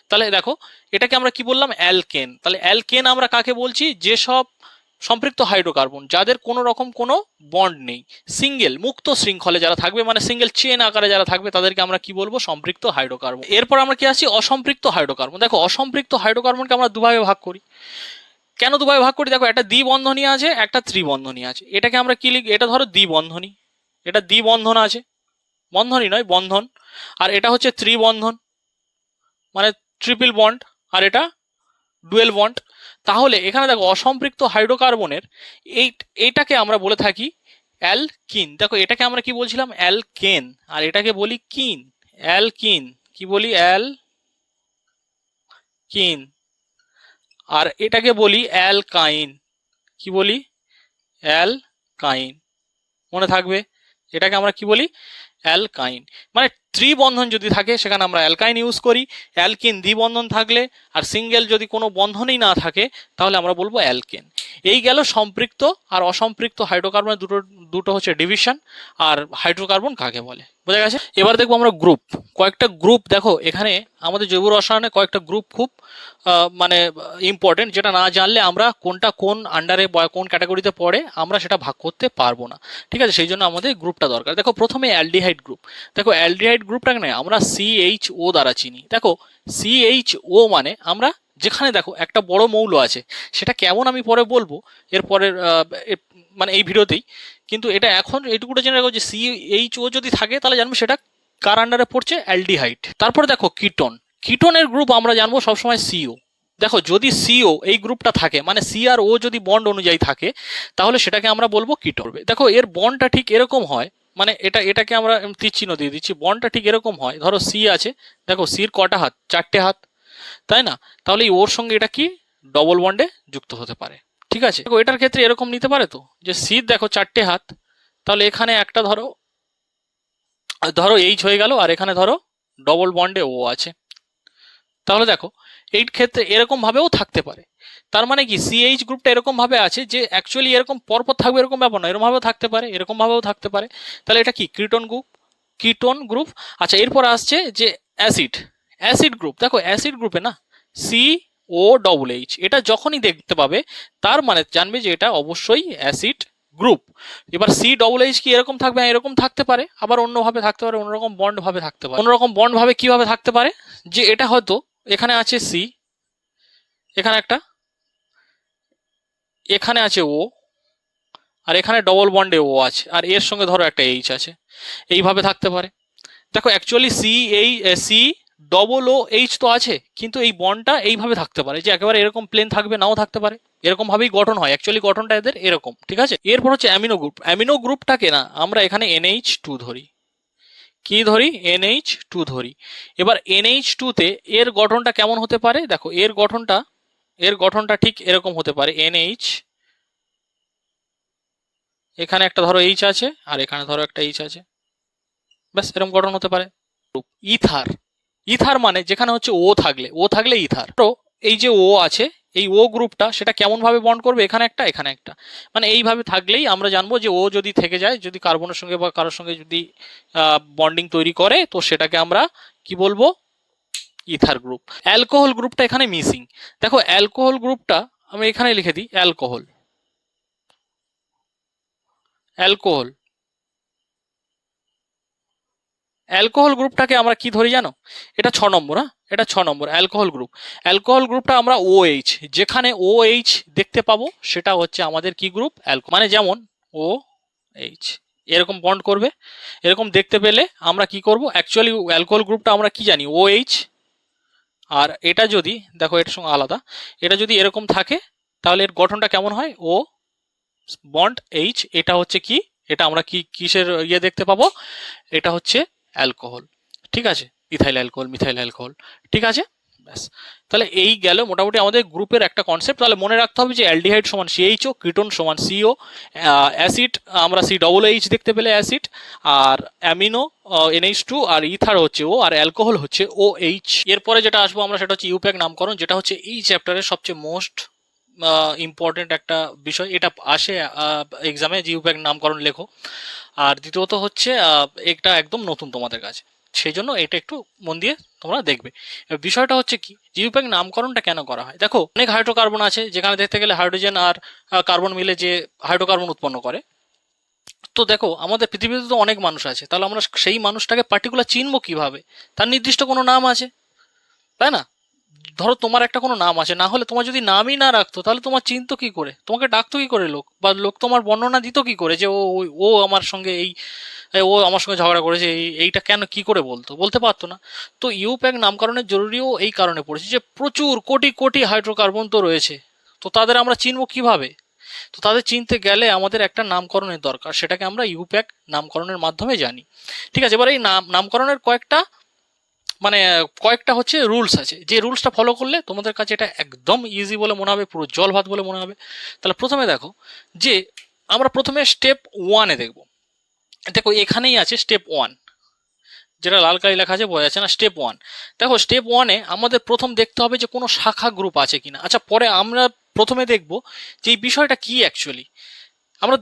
তাহলে দেখো এটাকে আমরা কি বললাম, অ্যালকেন। তাহলে অ্যালকেন আমরা কাকে বলছি, যেসব সম্পৃক্ত হাইড্রোকার্বন যাদের কোনো রকম কোনো বন্ড নেই, সিঙ্গেল মুক্ত শৃঙ্খলে যারা থাকবে, মানে সিঙ্গেল চেন আকারে যারা থাকবে, তাদেরকে আমরা কি বলবো, সম্পৃক্ত হাইড্রোকার্বন। এরপর আমরা কি আসি, অসম্পৃক্ত হাইড্রোকার্বন। দেখো অসম্পৃক্ত হাইড্রোকার্বনকে আমরা দুভাগে ভাগ করি। কেন দুভাগে ভাগ করি, দেখো একটা দ্বিবন্ধনী আছে, একটা ত্রিবন্ধনী আছে। এটাকে আমরা কি লিখি, এটা ধরো দ্বিবন্ধনী, এটা দ্বিবন্ধন আছে, বন্ধনই নয় বন্ধন, আর এটা হচ্ছে ত্রিবন্ধন মানে ট্রিপল বন্ড, আর এটা ডুয়েল বন্ড। তাহলে এখানে দেখো অসম্পৃক্ত হাইড্রোকার্বনের এইটাকে আমরা বলে থাকি অ্যালকিন। দেখো এটাকে আমরা কি বলছিলাম, অ্যালকেন, আর এটাকে বলি কিন, অ্যালকিন। কি বলি, অ্যালকিন। আর এটাকে বলি অ্যালকাইন। কি বলি, অ্যালকাইন। মনে থাকবে, এটাকে আমরা কি বলি, অ্যালকাইন। মানে ত্রিবন্ধন যদি থাকে সেখানে আমরা অ্যালকাইন ইউজ করি, অ্যালকিন দ্বিবন্ধন থাকলে আর সিঙ্গেল যদি কোনো বন্ধনই না থাকে তাহলে আমরা বলবো অ্যালকেন। এই গেল সম্পৃক্ত আর অসম্পৃক্ত হাইড্রোকার্বনের দুটো দুটো হচ্ছে ডিভিশন, আর হাইড্রোকার্বন কাকে বলে বোঝা গেছে। এবার দেখবো আমরা গ্রুপ, কয়েকটা গ্রুপ। দেখো এখানে আমাদের জৈব রসায়নে কয়েকটা গ্রুপ খুব মানে ইম্পর্টেন্ট, যেটা না জানলে আমরা কোনটা কোন আন্ডারে বা কোন ক্যাটাগরিতে পড়ে আমরা সেটা ভাগ করতে পারবো না। ঠিক আছে, সেই জন্য আমাদের গ্রুপটা দরকার। দেখো প্রথমে অ্যালডিহাইড গ্রুপ। দেখো অ্যালডিহাইড গ্রুপটাকে না আমরা CHO দ্বারা চিনি। দেখো CHO মানে আমরা যেখানে দেখো একটা বড় মৌল আছে, সেটা কেমন আমি পরে বলবো এর পরের মানে এই ভিডিওতেই, কিন্তু এটা এখন এইটুকুটা জেনে রাখো যে CHO যদি থাকে তাহলে জানবো সেটা কার আন্ডারে পড়ছে, অ্যালডিহাইড। তারপরে দেখো কিটোন, কিটোনের গ্রুপ আমরা জানবো সবসময় CO। দেখো যদি CO এই গ্রুপটা থাকে মানে C আর O যদি বন্ড অনুযায়ী থাকে তাহলে সেটাকে আমরা বলবো কিটোন। দেখো এর বন্ডটা ঠিক এরকম হয়, মানে এটাকে আমরা তীর চিহ্ন দিয়ে দিচ্ছি, বন্ডটা ঠিক এরকম হয়। ধরো C আছে, দেখো সির কটা হাত, চারটে হাত, তাই না? তাহলে এই ওর সঙ্গে এটা কি ডবল বন্ডে যুক্ত হতে পারে। ঠিক আছে, দেখো এটার ক্ষেত্রে এরকম নিতে পারে তো, যে সির দেখো চারটে হাত, তাহলে এখানে একটা ধরো ধরো H হয়ে গেল, আর এখানে ধরো ডবল বন্ডে O আছে। তাহলে দেখো এই ক্ষেত্রে এরকম ভাবেও থাকতে পারে। তার মানে কি CH গ্রুপটা এরকম ভাবে আছে যে অ্যাকচুয়ালি এরকম পরপর থাকবে এরকম ব্যাপার না, এরকম ভাবেও থাকতে পারে, এরকম ভাবেও থাকতে পারে। তাহলে এটা কি কিটোন গ্রুপ, কিটোন গ্রুপ। আচ্ছা এরপর আসছে যে অ্যাসিড, অ্যাসিড গ্রুপ। দেখো অ্যাসিড গ্রুপে না COH, এটা যখনই দেখতে পাবে তার মানে জানবে যে এটা অবশ্যই অ্যাসিড গ্রুপ। এবার COH কি এরকম থাকবে, হ্যাঁ এরকম থাকতে পারে, আবার অন্যভাবে থাকতে পারে, অন্যরকম বন্ড ভাবে থাকতে পারে। অন্যরকম বন্ড ভাবে কিভাবে থাকতে পারে, যে এটা হয়তো এখানে আছে C, এখানে একটা, এখানে আছে O, আর এখানে ডবল বন্ডে O আছে, আর এর সঙ্গে ধরো একটা H আছে, এইভাবে থাকতে পারে। দেখো actually C double O H তো আছে, কিন্তু এই বন্ডটা এইভাবে থাকতে পারে যে একেবারে এরকম প্লেন থাকবে, নাও থাকতে পারে, এরকম ভাবেই গঠন হয়, অ্যাকচুয়ালি গঠনটা এদের এরকম। ঠিক আছে, এরপর হচ্ছে অ্যামিনো গ্রুপ। অ্যামিনো গ্রুপটাকে না আমরা এখানে NH2 ধরি। কি ধরি, NH2 ধরি। এবার NH2 তে এর গঠনটা কেমন হতে পারে, দেখো এর গঠনটা ঠিক এরকম হতে পারে, NH, এখানে একটা ধরো H আছে, আর এখানে ধরো একটা H আছে, ব্যাস এরকম গঠন হতে পারে। ইথার, ইথার মানে যেখানে হচ্ছে ও থাকলে ইথার। তো এই যে ও আছে, এই ও গ্রুপটা সেটা কেমন ভাবে বন্ড করবে, এখানে একটা এখানে একটা, মানে এইভাবে থাকলেই আমরা জানবো যে ও যদি থেকে যায়, যদি কার্বনের সঙ্গে বা কারোর সঙ্গে যদি বন্ডিং তৈরি করে তো সেটাকে আমরা কি বলবো, ইথার গ্রুপ। অ্যালকোহল গ্রুপটা এখানে মিসিং। দেখো অ্যালকোহল গ্রুপটা আমি এখানে লিখে দিই, অ্যালকোহল, অ্যালকোহল, অ্যালকোহল গ্রুপটাকে আমরা কি ধরি জানো, এটা 6 নম্বর। হ্যাঁ এটা 6 নম্বর অ্যালকোহল গ্রুপ। অ্যালকোহল গ্রুপটা আমরা OH, যেখানে OH দেখতে পাবো সেটা হচ্ছে আমাদের কি গ্রুপ, অ্যালকোহল। মানে যেমন OH এরকম বন্ড করবে, এরকম দেখতে পেলে আমরা কি করব, অ্যাকচুয়ালি অ্যালকোহল গ্রুপটা আমরা কি জানি, OH। আর এটা যদি দেখো এটার সঙ্গে আলাদা, এটা যদি এরকম থাকে তাহলে এর গঠনটা কেমন হয়, O বন্ড H, এটা হচ্ছে কি, এটা আমরা কি কিসের দেখতে পাবো, এটা হচ্ছে অ্যালকোহল। ঠিক আছে, ইথাইল অ্যালকোহল, মিথাইল অ্যালকোহল। ঠিক আছে, ব্যাস। তাহলে এই গেল মোটামুটি আমাদের গ্রুপের একটা কনসেপ্ট। তাহলে মনে রাখতে হবে যে অ্যালডিহাইড সমান CHO, কিটোন সমান CO, অ্যাসিড আমরা COOH দেখতে পেলে অ্যাসিড, আর অ্যামিনো NH2, আর ইথার হচ্ছে O, আর অ্যালকোহল হচ্ছে OH। এরপরে যেটা আসবো আমরা সেটা হচ্ছে ইউপ্যাক নামকরণ, যেটা হচ্ছে এই চ্যাপ্টারের সবচেয়ে মোস্ট ইম্পর্টেন্ট একটা বিষয়। এটা আসে এক্সামে, যে ইউপ্যাক নামকরণ লেখো। আর দ্বিতীয়ত হচ্ছে এটা একদম নতুন তোমাদের কাছে, সেই জন্য এটা একটু মন দিয়ে তোমরা দেখবে। বিষয়টা হচ্ছে কি, জিওপ্যাক নামকরণটা কেন করা হয়, দেখো অনেক হাইড্রোকার্বন আছে যেখানে দেখতে গেলে হাইড্রোজেন আর কার্বন মিলে যে হাইড্রোকার্বন উৎপন্ন করে। তো দেখো আমাদের পৃথিবীতে তো অনেক মানুষ আছে, তাহলে আমরা সেই মানুষটাকে পার্টিকুলার চিনবো কিভাবে, তার নির্দিষ্ট কোনো নাম আছে, তাই না? ধরো তোমার একটা কোনো নাম আছে, না হলে তোমার যদি নামই না রাখতো তাহলে তোমার চিনতো কি করে, তোমাকে ডাকতো কি করে লোক, বা লোক তোমার বর্ণনা দিত কি করে যে ও আমার সঙ্গে ও আমার সঙ্গে ঝগড়া করেছে, এইটা কেন কি করে বলতো, বলতে পারতো না। তো ইউপ্যাক নামকরণের জরুরিও এই কারণে পড়েছে যে প্রচুর কোটি কোটি হাইড্রোকার্বন তো রয়েছে, তো তাদের আমরা চিনবো কিভাবে? তো তাদের চিনতে গেলে আমাদের একটা নামকরণের দরকার, সেটাকে আমরা ইউপ্যাক নামকরণের মাধ্যমে জানি। ঠিক আছে, এবার এই নামকরণের কয়েকটা হচ্ছে রুলস আছে, যে রুলসটা ফলো করলে তোমাদের কাছে এটা একদম ইজি বলে মনে হবে, পুরো জল ভাত বলে মনে হবে। তাহলে প্রথমে দেখো যে আমরা প্রথমে স্টেপ ওয়ানে দেখবো। দেখো এখানেই আছে স্টেপ ওয়ান, যেটা লাল কালি লেখা আছে, বোঝা যাচ্ছে না, স্টেপ ওয়ান। দেখো স্টেপ ওয়ানে আমাদের প্রথম দেখতে হবে যে কোনো শাখা গ্রুপ আছে কিনা। আচ্ছা, পরে আমরা প্রথমে দেখবো যে এই বিষয়টা কি অ্যাকচুয়ালি। আমরা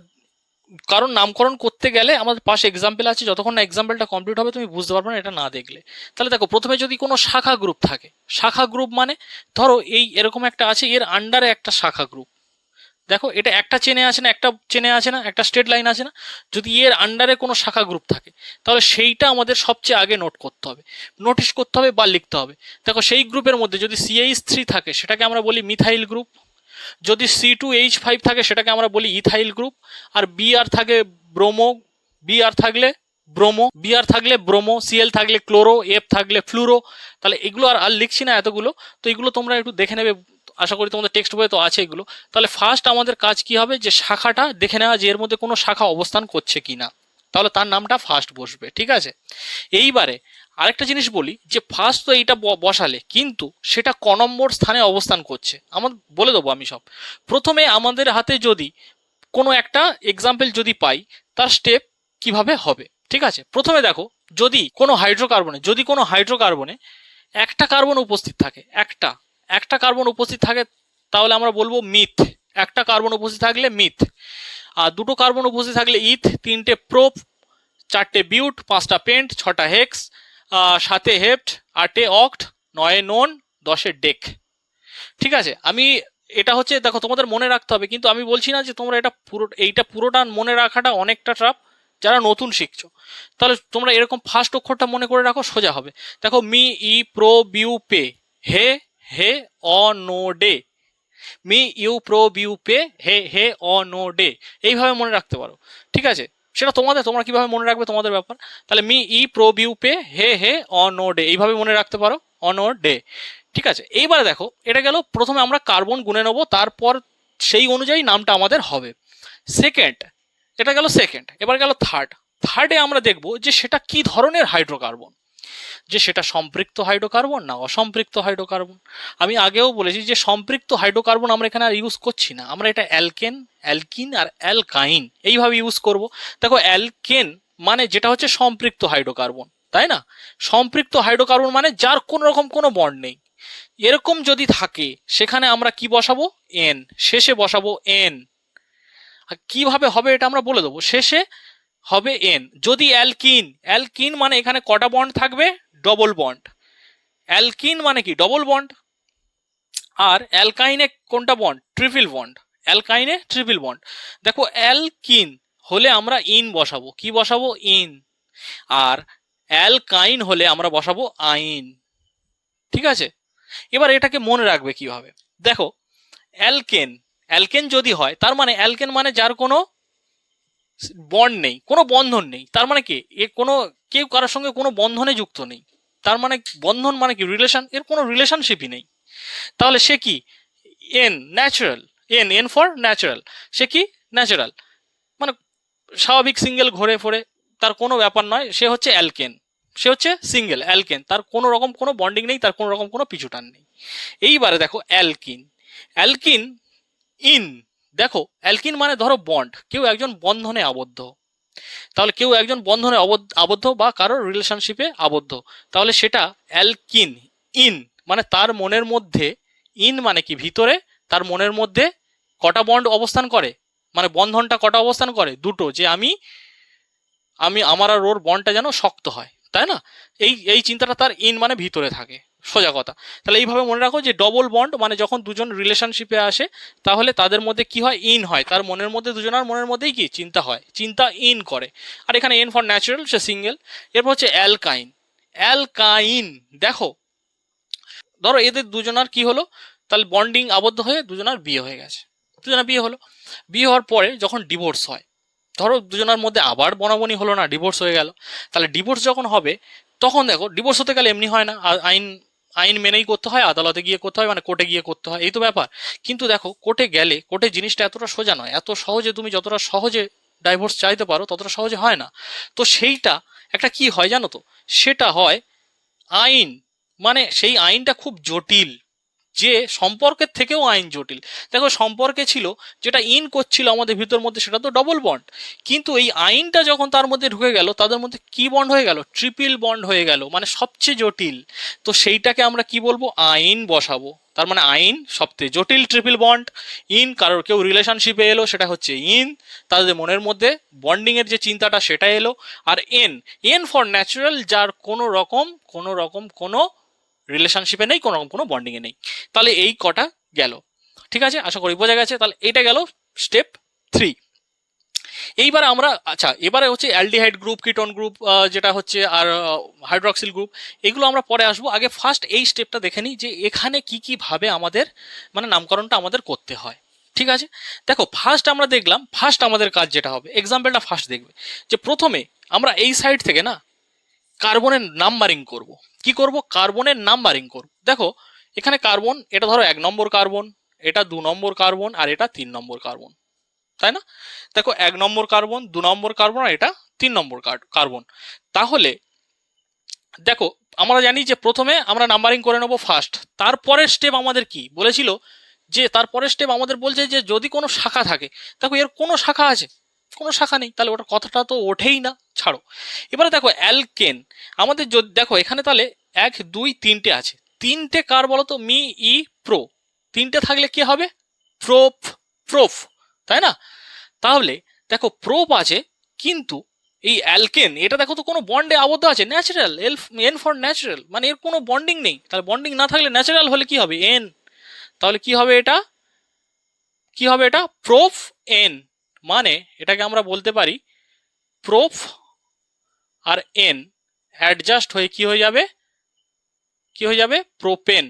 কারণ নামকরণ করতে গেলে আমাদের পাশে এক্সাম্পল আছে, যতক্ষণ না এক্সাম্পলটা কমপ্লিট হবে তুমি বুঝতে পারবে না এটা না দেখলে। তাহলে দেখো প্রথমে যদি কোনো শাখা গ্রুপ থাকে, শাখা গ্রুপ মানে ধরো এই এরকম একটা আছে, এর আন্ডারে একটা শাখা গ্রুপ। দেখো এটা একটা চেনে আছে না, একটা চেনে আছে না, একটা স্ট্রেট লাইন আছে না, যদি এর আন্ডারে কোনো শাখা গ্রুপ থাকে তাহলে সেইটা আমাদের সবচেয়ে আগে নোট করতে হবে, নোটিশ করতে হবে বা লিখতে হবে। দেখো সেই গ্রুপের মধ্যে যদি CH3 থাকে সেটাকে আমরা বলি মিথাইল গ্রুপ, যদি C2H5 থাকে সেটাকে আমরা বলি ইথাইল গ্রুপ, আর Br থাকে ব্রোমো, Br থাকলে ব্রোমো, Cl থাকলে ক্লোরো, F থাকলে ফ্লুরো। তাহলে এগুলো আর লিখছি না এতগুলো, তো এগুলো তোমরা একটু দেখে নেবে, আশা করি তোমাদের টেক্সট বইয়ে তো আছে এগুলো। তাহলে ফার্স্ট আমাদের কাজ কি হবে, যে শাখাটা দেখে নেওয়া যে এর মধ্যে কোনো শাখা অবস্থান করছে কিনা, তাহলে তার নামটা ফার্স্ট বসবে। ঠিক আছে, এইবারে আরেকটা জিনিস বলি, যে ফার্স্ট তো এইটা বসালে কিন্তু সেটা ক নম্বর স্থানে অবস্থান করছে আমার বলে দেবো আমি সব। প্রথমে আমাদের হাতে যদি কোনো একটা এক্সাম্পল যদি পাই, তার স্টেপ কিভাবে হবে। ঠিক আছে, প্রথমে দেখো যদি কোনো হাইড্রোকার্বনে একটা কার্বন উপস্থিত থাকে, একটা কার্বন উপস্থিত থাকে, তাহলে আমরা বলবো মিথ। একটা কার্বন উপস্থিত থাকলে মিথ। আর দুটো কার্বন উপস্থিত থাকলে ইথ, তিনটে প্রোপ, চারটে বিউট, পাঁচটা পেন্ট, ছটা হেক্স, সাতে হেপ্ট, আটে অক্ট, নয়ে নোন, দশে ডেক। ঠিক আছে, আমি এটা হচ্ছে দেখো তোমাদের মনে রাখতে হবে, কিন্তু আমি বলছি না যে তোমরা এইটা পুরোটা মনে রাখাটা অনেকটা ট্রাপ যারা নতুন শিখছো। তাহলে তোমরা এরকম ফার্স্ট অক্ষরটা মনে করে রাখো, সোজা হবে। দেখো মি ই প্রো বিউ পে, হে হে অ নো ডে, মি ইউ প্রো বিউ পে, হে হে অ নো ডে, এইভাবে মনে রাখতে পারো। ঠিক আছে, সেটা তোমরা কিভাবে মনে রাখবে তোমাদের ব্যাপার। তাহলে মি ই প্রো বিউ পে, হে হে অ নো ডে, এইভাবে মনে রাখতে পারো, অ নো ডে। ঠিক আছে, এইবারে দেখো এটা গেল, প্রথমে আমরা কার্বন গুনে নেবো, তারপর সেই অনুযায়ী নামটা আমাদের হবে। সেকেন্ড, এটা গেল সেকেন্ড। এবার গেল থার্ডে আমরা দেখব যে সেটা কি ধরনের হাইড্রোকার্বন, যে সেটা সম্পৃক্ত হাইড্রোকার্বন না অসম্পৃক্ত হাইড্রোকার্বন। আমি আগেও বলেছি যে সম্পৃক্ত হাইড্রোকার্বন আমরা এখানে আর ইউজ করছি না, আমরা এটা অ্যালকিন আর অ্যালকাইন এইভাবে ইউজ করব। দেখো অ্যালকেন মানে যেটা হচ্ছে সম্পৃক্ত হাইড্রোকার্বন, তাই না? সম্পৃক্ত হাইড্রোকার্বন মানে যার কোনো রকম কোনো বন্ড নেই। এরকম যদি থাকে সেখানে আমরা কি বসাবো, এন, শেষে বসাবো এন। কিভাবে হবে এটা আমরা বলে দেবো, শেষে হবে এন। যদি অ্যালকিন মানে এখানে কটা বন্ড থাকবে, ডবল বন্ড। অ্যালকিন মানে কি, ডবল বন্ড। আর অ্যালকাইনে কোনটা বন্ড, ট্রিপল বন্ড। অ্যালকাইনে ট্রিপল বন্ড। দেখো অ্যালকিন হলে আমরা ইন বসাবো, কি বসাবো, ইন। আর অ্যালকাইন হলে আমরা বসাবো আইন। ঠিক আছে, এবার এটাকে মনে রাখবে কিভাবে, দেখো অ্যালকেন যদি হয়, তার মানে অ্যালকেন মানে যার কোনো বন্ড নেই, কোনো বন্ধন নেই। তার মানে কি, কেউ কারোর সঙ্গে কোনো বন্ধনে যুক্ত নেই। তার মানে বন্ধন মানে কি, রিলেশন, এর কোনো রিলেশনশিপই নেই। তাহলে সে কি, N natural, N for natural. সে কি, ন্যাচারাল মানে স্বাভাবিক সিঙ্গেল ঘোরে ফোরে, তার কোনো ব্যাপার নয়, সে হচ্ছে অ্যালকেন, সে হচ্ছে সিঙ্গেল অ্যালকেন, তার কোনো রকম কোনো বন্ডিং নেই, তার কোনো রকম কোনো পিছুটান নেই। এইবারে দেখো অ্যালকিন ইন। দেখো অ্যালকিন মানে ধরো বন্ড, কেউ একজন বন্ধনে আবদ্ধ, তাহলে কেউ একজন বন্ধনে আবদ্ধ বা কারোর রিলেশনশিপে আবদ্ধ, তাহলে সেটা অ্যালকিন ইন। মানে তার মনের মধ্যে, ইন মানে কি ভিতরে, তার মনের মধ্যে কটা বন্ড অবস্থান করে, মানে বন্ধনটা কটা অবস্থান করে, দুটো, যে আমার আর ওর বন্ডটা যেন শক্ত হয়, তাই না? এই চিন্তাটা তার ইন মানে ভিতরে থাকে, সোজা কথা। তাহলে এইভাবে মনে রাখো যে ডবল বন্ড মানে যখন দুজন রিলেশনশিপে আসে তাহলে তাদের মধ্যে কি হয়, ইন হয়, তার মনের মধ্যে, দুজনের মনের মধ্যেই কি চিন্তা হয়, চিন্তা ইন করে। আর এখানে N for natural, say single. এরপর হচ্ছে অ্যালকাইন। দেখো ধরো এদের দুজনার কি হলো, তাহলে বন্ডিং আবদ্ধ হয়ে দুজনার বিয়ে হয়ে গেছে, দুজনের বিয়ে হলো, বিয়ে হওয়ার পরে যখন ডিভোর্স হয়, ধরো দুজনের মধ্যে আবার বনাবনি হলো না, ডিভোর্স হয়ে গেল, তাহলে ডিভোর্স যখন হবে তখন দেখো ডিভোর্স হতে গেলে এমনি হয় না, আইন আইন মেনেই করতে হয়, আদালতে গিয়ে করতে হয়, মানে কোর্টে গিয়ে করতে হয়, এই তো ব্যাপার। কিন্তু দেখো কোর্টে গেলে, কোর্টে জিনিসটা এতটা সোজা নয়, এত সহজে তুমি যতটা সহজে ডাইভোর্স চাইতে পারো ততটা সহজে হয় না। তো সেইটা একটা কি হয় জানো তো, সেটা হয় আইন, মানে সেই আইনটা খুব জটিল, যে সম্পর্কের থেকেও আইন জটিল। দেখো সম্পর্কে ছিল যেটা ইন করছিল আমাদের ভিতর মধ্যে সেটা তো ডবল বন্ড, কিন্তু এই আইনটা যখন তার মধ্যে ঢুকে গেল তাদের মধ্যে কি বন্ড হয়ে গেল, ট্রিপল বন্ড হয়ে গেল, মানে সবচেয়ে জটিল। তো সেইটাকে আমরা কি বলবো, আইন বসাবো। তার মানে আইন সবচেয়ে জটিল ট্রিপল বন্ড। ইন কারোর কেউ রিলেশনশিপে এলো সেটা হচ্ছে ইন, তাদের মনের মধ্যে বন্ডিং এর যে চিন্তাটা সেটা এলো। আর এন, এন ফর ন্যাচারাল, যার কোনো রকম কোনো রিলেশনশিপে নেই, কোনো রকম কোনো বন্ডিংয়ে নেই। তাহলে এই কটা গেল, ঠিক আছে, আশা করি বোঝা গেছে। তাহলে এটা গেল স্টেপ 3। এইবারে আমরা, আচ্ছা এবারে হচ্ছে অ্যালডিহাইড গ্রুপ, কিটোন গ্রুপ, যেটা হচ্ছে আর হাইড্রক্সিল গ্রুপ, এগুলো আমরা পরে আসবো। আগে ফার্স্ট এই স্টেপটা দেখে নিই যে এখানে কি কি ভাবে আমাদের মানে নামকরণটা আমাদের করতে হয়। ঠিক আছে, দেখো ফার্স্ট আমরা দেখলাম, ফার্স্ট আমাদের কাজ যেটা হবে, এক্সাম্পলটা ফার্স্ট দেখবে, যে প্রথমে আমরা এই সাইড থেকে না কার্বনের নাম্বারিং করব। কি করব, কার্বনের নাম্বারিং করব। দেখো এখানে কার্বন, এটা ধরো 1 নম্বর কার্বন, এটা 2 নম্বর কার্বন, আর এটা 3 নম্বর কার্বন, তাই না? দেখো 1 নম্বর কার্বন, 2 নম্বর কার্বন, আর এটা 3 নম্বর কার্বন। তাহলে দেখো আমরা জানি যে প্রথমে আমরা নাম্বারিং করে নেবো ফার্স্ট, তারপরের স্টেপ আমাদের কি বলেছিল, যে তারপরের স্টেপ আমাদের বলছে যে যদি কোনো শাখা থাকে, দেখো এর কোনো শাখা আছে, কোনো শাখা নেই, তাহলে ওটার কথাটা তো ওঠেই না, ছাড়ো। এবারে দেখো অ্যালকেন, আমাদের যদি দেখো এখানে তাহলে 1 2 3টে আছে, তিনটে কার বলো তো, মি ই প্রো, তিনটে থাকলে কি হবে, প্রোপ, প্রোফ, তাই না? তাহলে দেখো প্রোপ আছে, কিন্তু এই অ্যালকেন এটা দেখো তো কোনো বন্ডে আবদ্ধ আছে, ন্যাচারাল, এন ফর ন্যাচারাল, মানে এর কোনো বন্ডিং নেই। তাহলে বন্ডিং না থাকলে ন্যাচারাল হলে কি হবে, এন, তাহলে কি হবে এটা, কি হবে এটা, প্রোফ এন, মানে এটাকে আমরা বলতে পারি প্রোফ আর এন অ্যাডজাস্ট হয়ে কি হয়ে যাবে, কি হয়ে যাবে, প্রোপেন,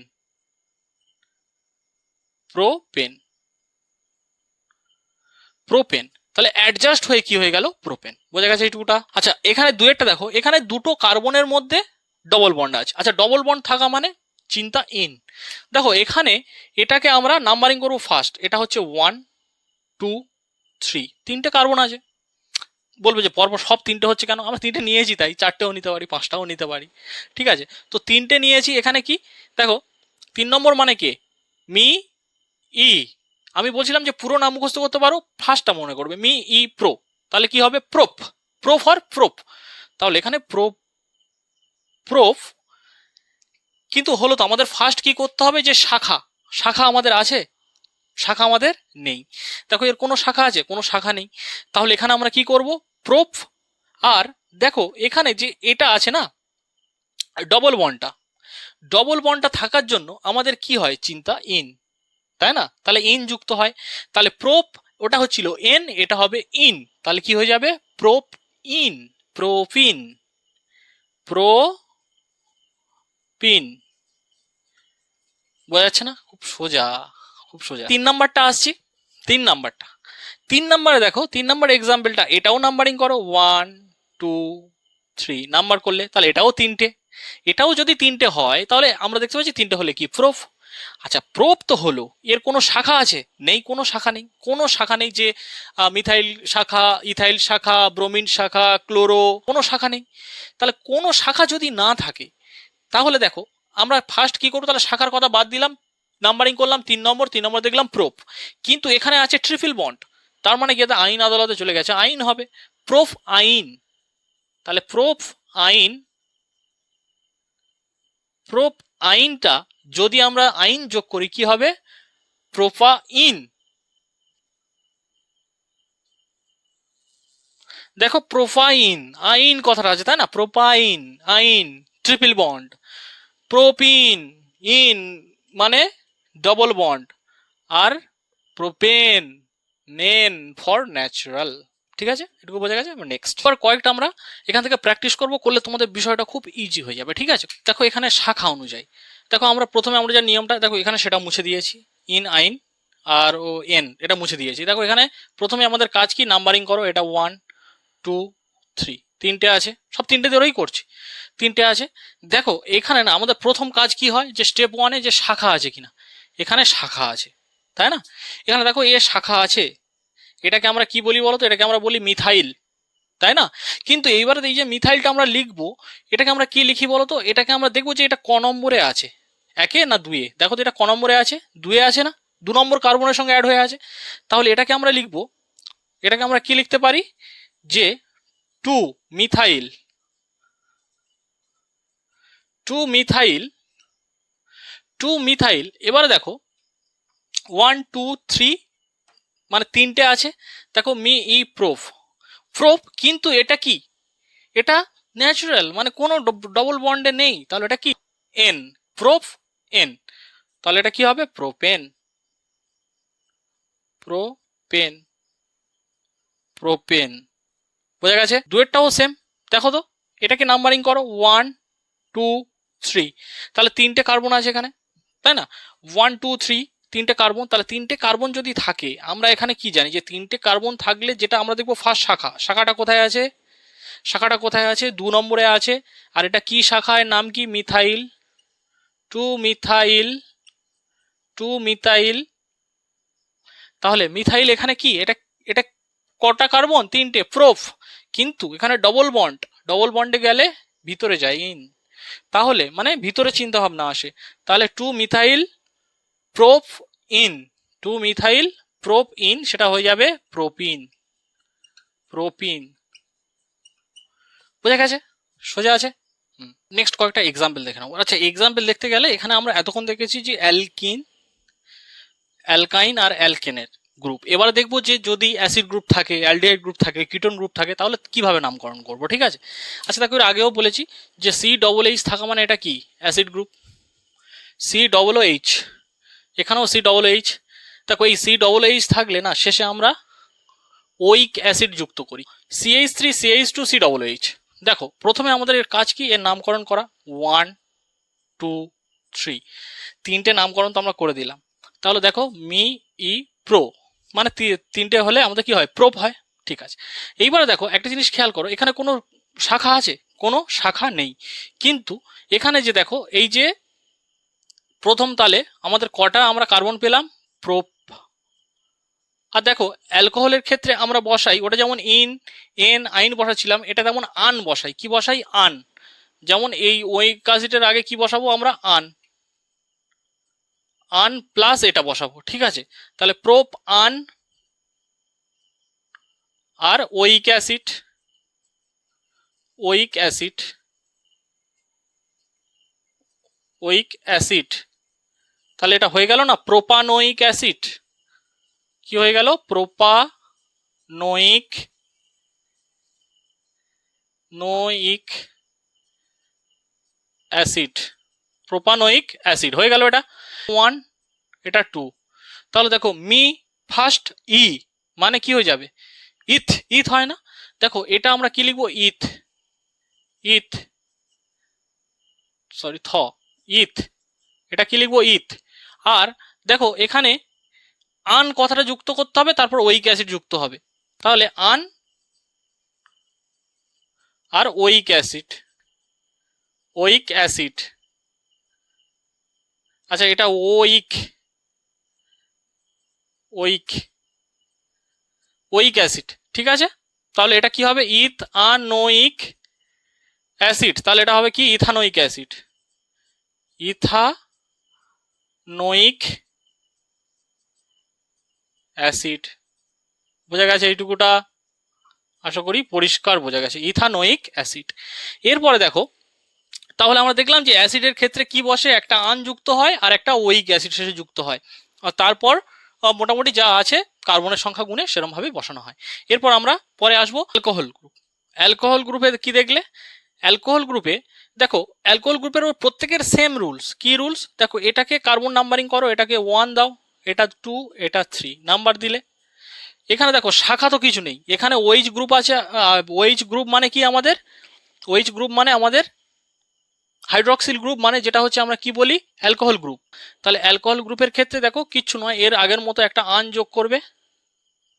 প্রোপেন, প্রোপেন। তাহলে অ্যাডজাস্ট হয়ে কি হয়ে গেল, প্রোপেন। বোঝা গেছে এইটুকুটা? আচ্ছা এখানে দুয়েরটা দেখো, এখানে দুটো কার্বনের মধ্যে ডবল বন্ড আছে। আচ্ছা ডবল বন্ড থাকা মানে চিন্তা ইন। দেখো এখানে এটাকে আমরা নাম্বারিং করবো ফার্স্ট, এটা হচ্ছে 1 2 3, তিনটে কার্বন আছে। বলবে যে পরপর সব তিনটে হচ্ছে কেন, আমরা তিনটে নিয়েছি তাই, চারটেও নিতে পারি, পাঁচটাও নিতে পারি, ঠিক আছে। তো তিনটে নিয়েছি, এখানে কি দেখো 3 নম্বর মানে কে, মি ই, আমি বলছিলাম যে পুরো নাম মুখস্থ করতে পারো, ফার্স্টটা মনে করবে, মি ই প্রো, তাহলে কি হবে, প্রোপ, প্রো ফর প্রোপ। তাহলে এখানে প্রো, প্রোফ। কিন্তু হলো তো আমাদের ফার্স্ট কি করতে হবে, যে শাখা, শাখা আমাদের আছে, শাখা আমাদের নেই। দেখো এর কোনো শাখা আছে, কোনো শাখা নেই। তাহলে এখানে আমরা কি করব, প্রোপ। আর দেখো এখানে যে এটা আছে না ডবল বন্ডটা, ডবল বন্ডটা থাকার জন্য আমাদের কি হয়, চিন্তা ইন, তাই না? তাহলে ইন যুক্ত হয়, তাহলে প্রোপ, ওটা হচ্ছিল এন, এটা হবে ইন, তাহলে কি হয়ে যাবে, প্রোপ ইন, প্রোপিন, প্রোপিন। বোঝা যাচ্ছে না, খুব সোজা, খুব সোজা। 3 নাম্বারটা আসছি, 3 নাম্বারটা, 3 নাম্বারে দেখো 3 নাম্বার এক্সাম্পলটা, এটাও নাম্বারিং করো 1 2 3, নাম্বার করলে তাহলে এটাও তিনটে, এটাও যদি তিনটে হয় তাহলে আমরা দেখতে পাচ্ছি তিনটে হলে কি, প্রোফ। আচ্ছা প্রোপ তো হলো, এর কোনো শাখা আছে, নেই, কোনো শাখা নেই, কোনো শাখা নেই, যে মিথাইল শাখা, ইথাইল শাখা, ব্রোমিন শাখা, ক্লোরো, কোনো শাখা নেই। তাহলে কোনো শাখা যদি না থাকে, তাহলে দেখো আমরা ফার্স্ট কি করবো, তাহলে শাখার কথা বাদ দিলাম, নাম্বারিং করলাম 3 নম্বর, 3 নম্বর দেখলাম প্রোপ, কিন্তু এখানে আছে ট্রিপল বন্ড, তার মানে কি আইন আদালতে চলে গেছে, আইন হবে প্রোফ আইন। তাহলে প্রোফ আইন, প্রোপ আইনটা যদি আমরা আইন যোগ করি কি হবে, প্রোপা ইন। দেখো প্রোফাইন, আইন কথাটা আছে তাই না, প্রোপাইন, আইন, ট্রিপল বন্ড, প্রোপিন, ইন মানে ডবল বন্ড, আর প্রোপেন, নেন ফর ন্যাচারাল। ঠিক আছে, এটুকু বোঝা গেছে। নেক্সট এবার কয়েকটা আমরা এখান থেকে প্র্যাকটিস করবো, করলে তোমাদের বিষয়টা খুব ইজি হয়ে যাবে। ঠিক আছে, দেখো এখানে শাখা অনুযায়ী দেখো আমরা প্রথমে আমরা যে নিয়মটা দেখো এখানে সেটা মুছে দিয়েছি, ইন আইন আর ও এন এটা মুছে দিয়েছি। দেখো এখানে প্রথমে আমাদের কাজ কি, নাম্বারিং করো, এটা 1 2 3 তিনটে আছে, সব তিনটে ধরেই করছি, তিনটে আছে। দেখো এখানে না আমাদের প্রথম কাজ কি হয়, যে স্টেপ 1-এ যে শাখা আছে কিনা, এখানে শাখা আছে তাই না, এখানে দেখো এ শাখা আছে, এটাকে আমরা কি বলি বলতো, এটাকে আমরা বলি মিথাইল, তাই না। কিন্তু এইবারে এই যে মিথাইলটা আমরা লিখবো, এটাকে আমরা কি লিখি বলতো, এটাকে আমরা দেখবো যে এটা ক নম্বরে আছে, একে না দুয়ে, দেখো তো এটা ক নম্বরে আছে, দুয়ে আছে না, 2 নম্বর কার্বনের সঙ্গে অ্যাড হয়ে আছে, তাহলে এটাকে আমরা লিখবো, এটাকে আমরা কি লিখতে পারি, যে 2 মিথাইল, 2 মিথাইল, 2 মিথাইল। এবারে দেখো 1 2 3 মানে তিনটে আছে, দেখো মি ই প্রোফ, প্রোফ কিন্তু এটা কি, এটা ন্যাচারাল মানে কোনো ডবল বন্ডে নেই, তাহলে এটা কি, এন, প্রোপ এন, তাহলে এটা কি হবে, প্রোপেন, প্রোপেন, প্রোপেন। বোঝা গেছে, দুয়েরটাও সেম, দেখো তো এটাকে নাম্বারিং করো 1 2 3, তাহলে তিনটে কার্বন আছে এখানে, তাই না, 1 2 3 তিনটে কার্বন, তাহলে তিনটে কার্বন যদি থাকে আমরা এখানে কি জানি, যে তিনটে কার্বন থাকলে যেটা আমরা দেখবো ফার্স্ট শাখা, শাখাটা কোথায় আছে, শাখাটা কোথায় আছে, 2 নম্বরে আছে, আর এটা কি শাখা, এর নাম কি, মিথাইল, 2 মিথাইল, 2 মিথাইল। তাহলে মিথাইল এখানে কি, এটা এটা কটা কার্বন, তিনটে, প্রোফ, কিন্তু এখানে ডবল বন্ড, ডবল বন্ডে গেলে ভিতরে যায় ইন, তাহলে মানে ভিতরে চিন্তা ভাবনা আসে, তাহলে 2 methyl prop in, 2 methyl prop in, সেটা হয়ে যাবে প্রোপিন, প্রোপিন। বোঝা গেছে, সোজা আছে। নেক্সট কয়েকটা এক্সাম্পল দেখে নেবো। আচ্ছা এক্সাম্পল দেখতে গেলে এখানে আমরা এতক্ষণ দেখেছি যে অ্যালকিন, অ্যালকাইন আর অ্যালকেনের গ্রুপ, এবার দেখবো যে যদি অ্যাসিড গ্রুপ থাকে, অ্যালডিহাইড গ্রুপ থাকে, কিটোন গ্রুপ থাকে, তাহলে কিভাবে নামকরণ করবো, ঠিক আছে। আচ্ছা দেখো এর আগেও বলেছি যে সি ডবল এইচ থাকা মানে এটা কি, acid group, C double H, এখানেও সি ডবল এইচ। দেখো এই সি ডবল এইচ থাকলে না শেষে আমরা ওইক অ্যাসিড যুক্ত করি, CH3 CH2 C double H. দেখো প্রথমে আমাদের এর কাজ কি, এর নামকরণ করা, 1 2 3 তিনটে নামকরণ তো আমরা করে দিলাম, তাহলে দেখো মি ই প্রো মানে তিনটে হলে আমাদের কি হয়, প্রোপ হয়, ঠিক আছে। এইবারে দেখো একটা জিনিস খেয়াল করো, এখানে কোনো শাখা আছে, কোনো শাখা নেই, কিন্তু এখানে যে দেখো এই যে প্রথম তালে আমাদের কটা আমরা কার্বন পেলাম, প্রোপ। আর দেখো অ্যালকোহলের ক্ষেত্রে আমরা বসাই, ওটা যেমন ইন এন আইন বসাচ্ছিলাম, এটা তেমন আন বসাই, কি বসাই, আন, যেমন এই ওইক অ্যাসিডের আগে কি বসাবো আমরা, আন, আন প্লাস এটা বসাবো, ঠিক আছে। তাহলে প্রোপ আন আর ওইক অ্যাসিড, ওইক অ্যাসিড, ওইক অ্যাসিড, তাহলে এটা হয়ে গেল না প্রোপানোইক অ্যাসিড, কি হয়ে গেল, প্রোপানোইক, নোইক অ্যাসিড, প্রোপানোইক অ্যাসিড হয়ে গেল, এটা 1 এটা 2, তাহলে দেখো মি ফার্স্ট ই মানে কি হয়ে যাবে, ইথ, ইথ হয় না, দেখো এটা আমরা কি লিখবো, ইথ, ইথ, সরি থ, ইথ, এটা কি লিখবো, ইথ। আর দেখো এখানে আন কথাটা যুক্ত করতে হবে, তারপর ওইক অ্যাসিড যুক্ত হবে, তাহলে আন আর ওইক অ্যাসিড, ওইক অ্যাসিড। আচ্ছা এটা ওইক, ওইক, ওইক অ্যাসিড, ঠিক আছে। তাহলে এটা কি হবে, ইথ আনোইক অ্যাসিড, তাহলে এটা হবে কি, ইথানোইক অ্যাসিড, ইথানোইক অ্যাসিড। বোঝা গেছে এইটুকুটা, আশা করি পরিষ্কার বোঝা গেছে, ইথানোইক অ্যাসিড। এরপরে দেখো তাহলে আমরা দেখলাম যে অ্যাসিডের ক্ষেত্রে কি বসে, একটা আন যুক্ত হয় আর একটা ওইক অ্যাসিড শেষে যুক্ত হয়, আর তারপর মোটামুটি যা আছে কার্বনের সংখ্যা গুণে সেরকম ভাবে বসানো হয়। এরপর আমরা পরে আসবো অ্যালকোহল গ্রুপ। অ্যালকোহল গ্রুপে কি দেখলে, অ্যালকোহল গ্রুপে দেখো অ্যালকোহল গ্রুপের প্রত্যেকের সেম রুলস, কি রুলস, দেখো এটাকে কার্বন নাম্বারিং করো, এটাকে 1 দাও, এটা 2 এটা 3 নাম্বার দিলে। এখানে দেখো শাখা তো কিছু নেই, এখানে ওইচ গ্রুপ আছে, ওইচ গ্রুপ মানে কি আমাদের, ওইচ গ্রুপ মানে আমাদের হাইড্রক্সিল গ্রুপ মানে যেটা হচ্ছে আমরা কি বলি, অ্যালকোহল গ্রুপ। তাহলে অ্যালকোহল গ্রুপের ক্ষেত্রে দেখো কিচ্ছু নয়, এর আগের মতো একটা আন যোগ করবে,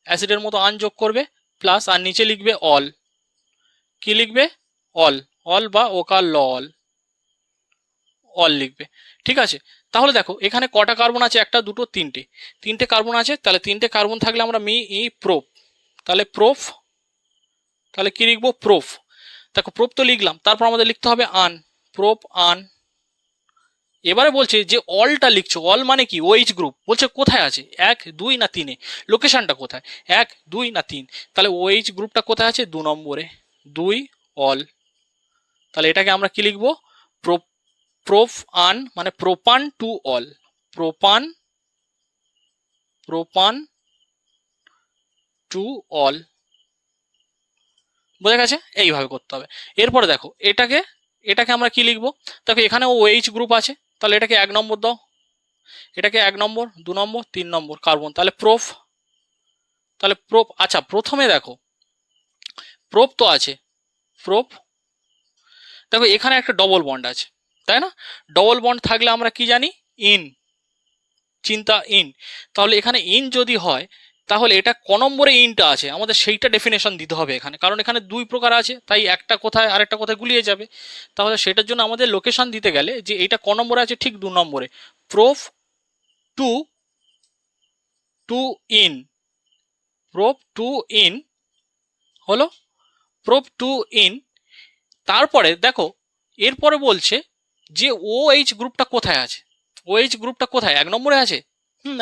অ্যাসিডের মতো আন যোগ করবে, প্লাস আর নিচে লিখবে অল। কি লিখবে? অল। অল বা ওকাল ল অল, অল লিখবে। ঠিক আছে, তাহলে দেখো এখানে কটা কার্বন আছে, একটা দুটো তিনটে, তিনটে কার্বন আছে। তাহলে তিনটে কার্বন থাকলে আমরা মি ই প্রোপ, তাহলে প্রোফ, তাহলে কি লিখবো? প্রোফ। দেখো প্রোপ তো লিখলাম, তারপর আমাদের লিখতে হবে আন, প্রোপ আন। এবারে বলছে যে অলটা লিখছো, অল মানে কি? OH group. বলছে কোথায় আছে, 1 2 না 3-এ, লোকেশনটা কোথায়, 1 2 না 3। তাহলে ওএইচ গ্রুপটা কোথায় আছে? 2 নম্বরে, 2 অল। তাহলে এটাকে আমরা কি লিখবো? প্রোপ আন মানে প্রোপান টু অল, প্রোপান, প্রোপান টু অল। বোঝা গেছে? এইভাবে করতে হবে। এরপরে দেখো এটাকে, এটাকে আমরা কি লিখবো? দেখো এখানে ওএইচ গ্রুপ আছে, তাহলে এটাকে 1 নম্বর দাও, এটাকে 1 নম্বর, 2 নম্বর, 3 নম্বর কার্বন, তাহলে প্রোফ। তাহলে প্রোপ, আচ্ছা প্রথমে দেখো প্রোপ তো আছে, প্রোপ। দেখো এখানে একটা ডবল বন্ড আছে, তাই না? ডবল বন্ড থাকলে আমরা কি জানি? ইন, চিন্তা ইন। তাহলে এখানে ইন যদি হয়, তাহলে এটা ক নম্বরে ইনটা আছে আমাদের সেইটা ডেফিনেশন দিতে হবে এখানে, কারণ এখানে দুই প্রকার আছে, তাই একটা কোথায় আরেকটা কোথায় গুলিয়ে যাবে। তাহলে সেটার জন্য আমাদের লোকেশন দিতে গেলে যে এটা ক নম্বরে আছে, ঠিক 2 নম্বরে, prop two, two yne, prop two yne হলো, প্রোপ টু ইন। তারপরে দেখো এরপরে বলছে যে ওএইচ গ্রুপটা কোথায় আছে, ওএইচ গ্রুপটা কোথায়? 1 নম্বরে আছে।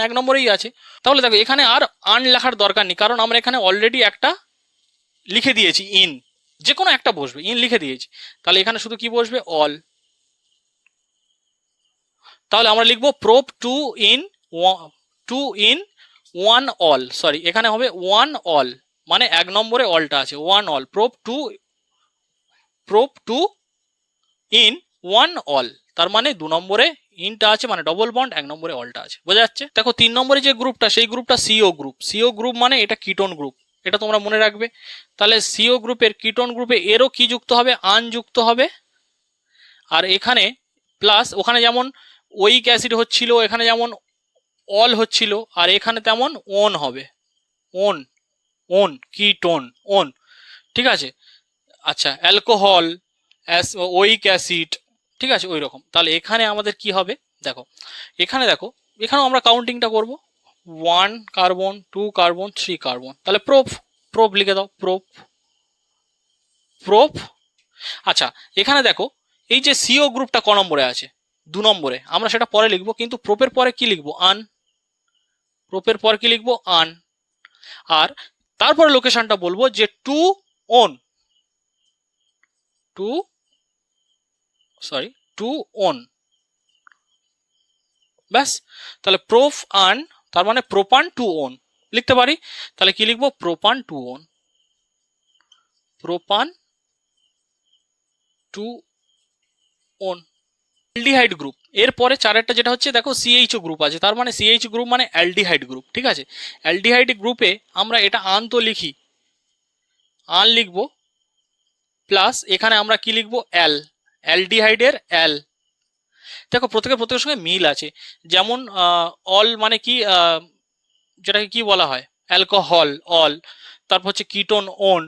1 নম্বরেই আছে। তাহলে দেখো এখানে আর আন লেখার দরকার নেই, কারণ আমরা এখানে অলরেডি একটা লিখে দিয়েছি, ইন, যে কোনো একটা বসবে, ইন লিখে দিয়েছি। তাহলে এখানে শুধু কি বসবে? অল। তাহলে আমরা লিখবো prop two yne, two yne one ol, sorry এখানে হবে 1 অল, মানে 1 নম্বরে অলটা আছে, 1 ol, prop two, prop two yne 1 ol. তার মানে 2 নম্বরে ইনটা আছে, মানে ডবল বন্ড, 1 নম্বরে অলটা আছে। বোঝা যাচ্ছে? দেখো 3 নম্বরে যে গ্রুপটা, সেই গ্রুপটা সিও গ্রুপ। সিও গ্রুপ মানে এটা কিটোন গ্রুপ, এটা তোমরা মনে রাখবে। তাহলে সিও গ্রুপের, কিটোন গ্রুপে এরও কি যুক্ত হবে? আন যুক্ত হবে। আর এখানে প্লাস, ওখানে যেমন ওইক অ্যাসিড হচ্ছিল, এখানে যেমন অল হচ্ছিল, আর এখানে তেমন ওন হবে, ওন, ওন কিটোন, ওন। ঠিক আছে, আচ্ছা অ্যালকোহল, ওইক অ্যাসিড, ঠিক আছে ওই রকম। তাহলে এখানে আমাদের কি হবে? দেখো এখানে, দেখো এখানেও আমরা কাউন্টিংটা করব, 1 কার্বন, 2 কার্বন, 3 কার্বন, তাহলে প্রোপ, প্রোপ লিখে দাও, প্রোপ, প্রোপ। আচ্ছা এখানে দেখো এই যে সিও গ্রুপটা ক নম্বরে আছে? 2 নম্বরে। আমরা সেটা পরে লিখবো, কিন্তু প্রোপের পরে কি লিখবো? আন। প্রোপের পর কি লিখবো? আন। আর তারপরে লোকেশনটা বলবো যে two one, two, sorry two one, ব্যাস। তাহলে প্রোফ আন, তার মানে প্রোপান টু ওন লিখতে পারি। তাহলে কি লিখবো? Propan two one, propan two one. Aldehyde group, এরপরে চারেরটা যেটা হচ্ছে, দেখো সিএইচও গ্রুপ আছে, তার মানে সিএইচ গ্রুপ মানে অ্যালডিহাইড গ্রুপ। ঠিক আছে, অ্যালডিহাইড গ্রুপে আমরা এটা আন তো লিখি, আন লিখবো, প্লাস এখানে আমরা কি লিখবো? অ্যাল, অ্যালডিহাইডের অ্যাল। দেখো প্রত্যেকের সঙ্গে মিল আছে, যেমন অল মানে কি, যেটাকে কি বলা হয়? Alcohol, all. তারপর হচ্ছে কিটোন, ওন,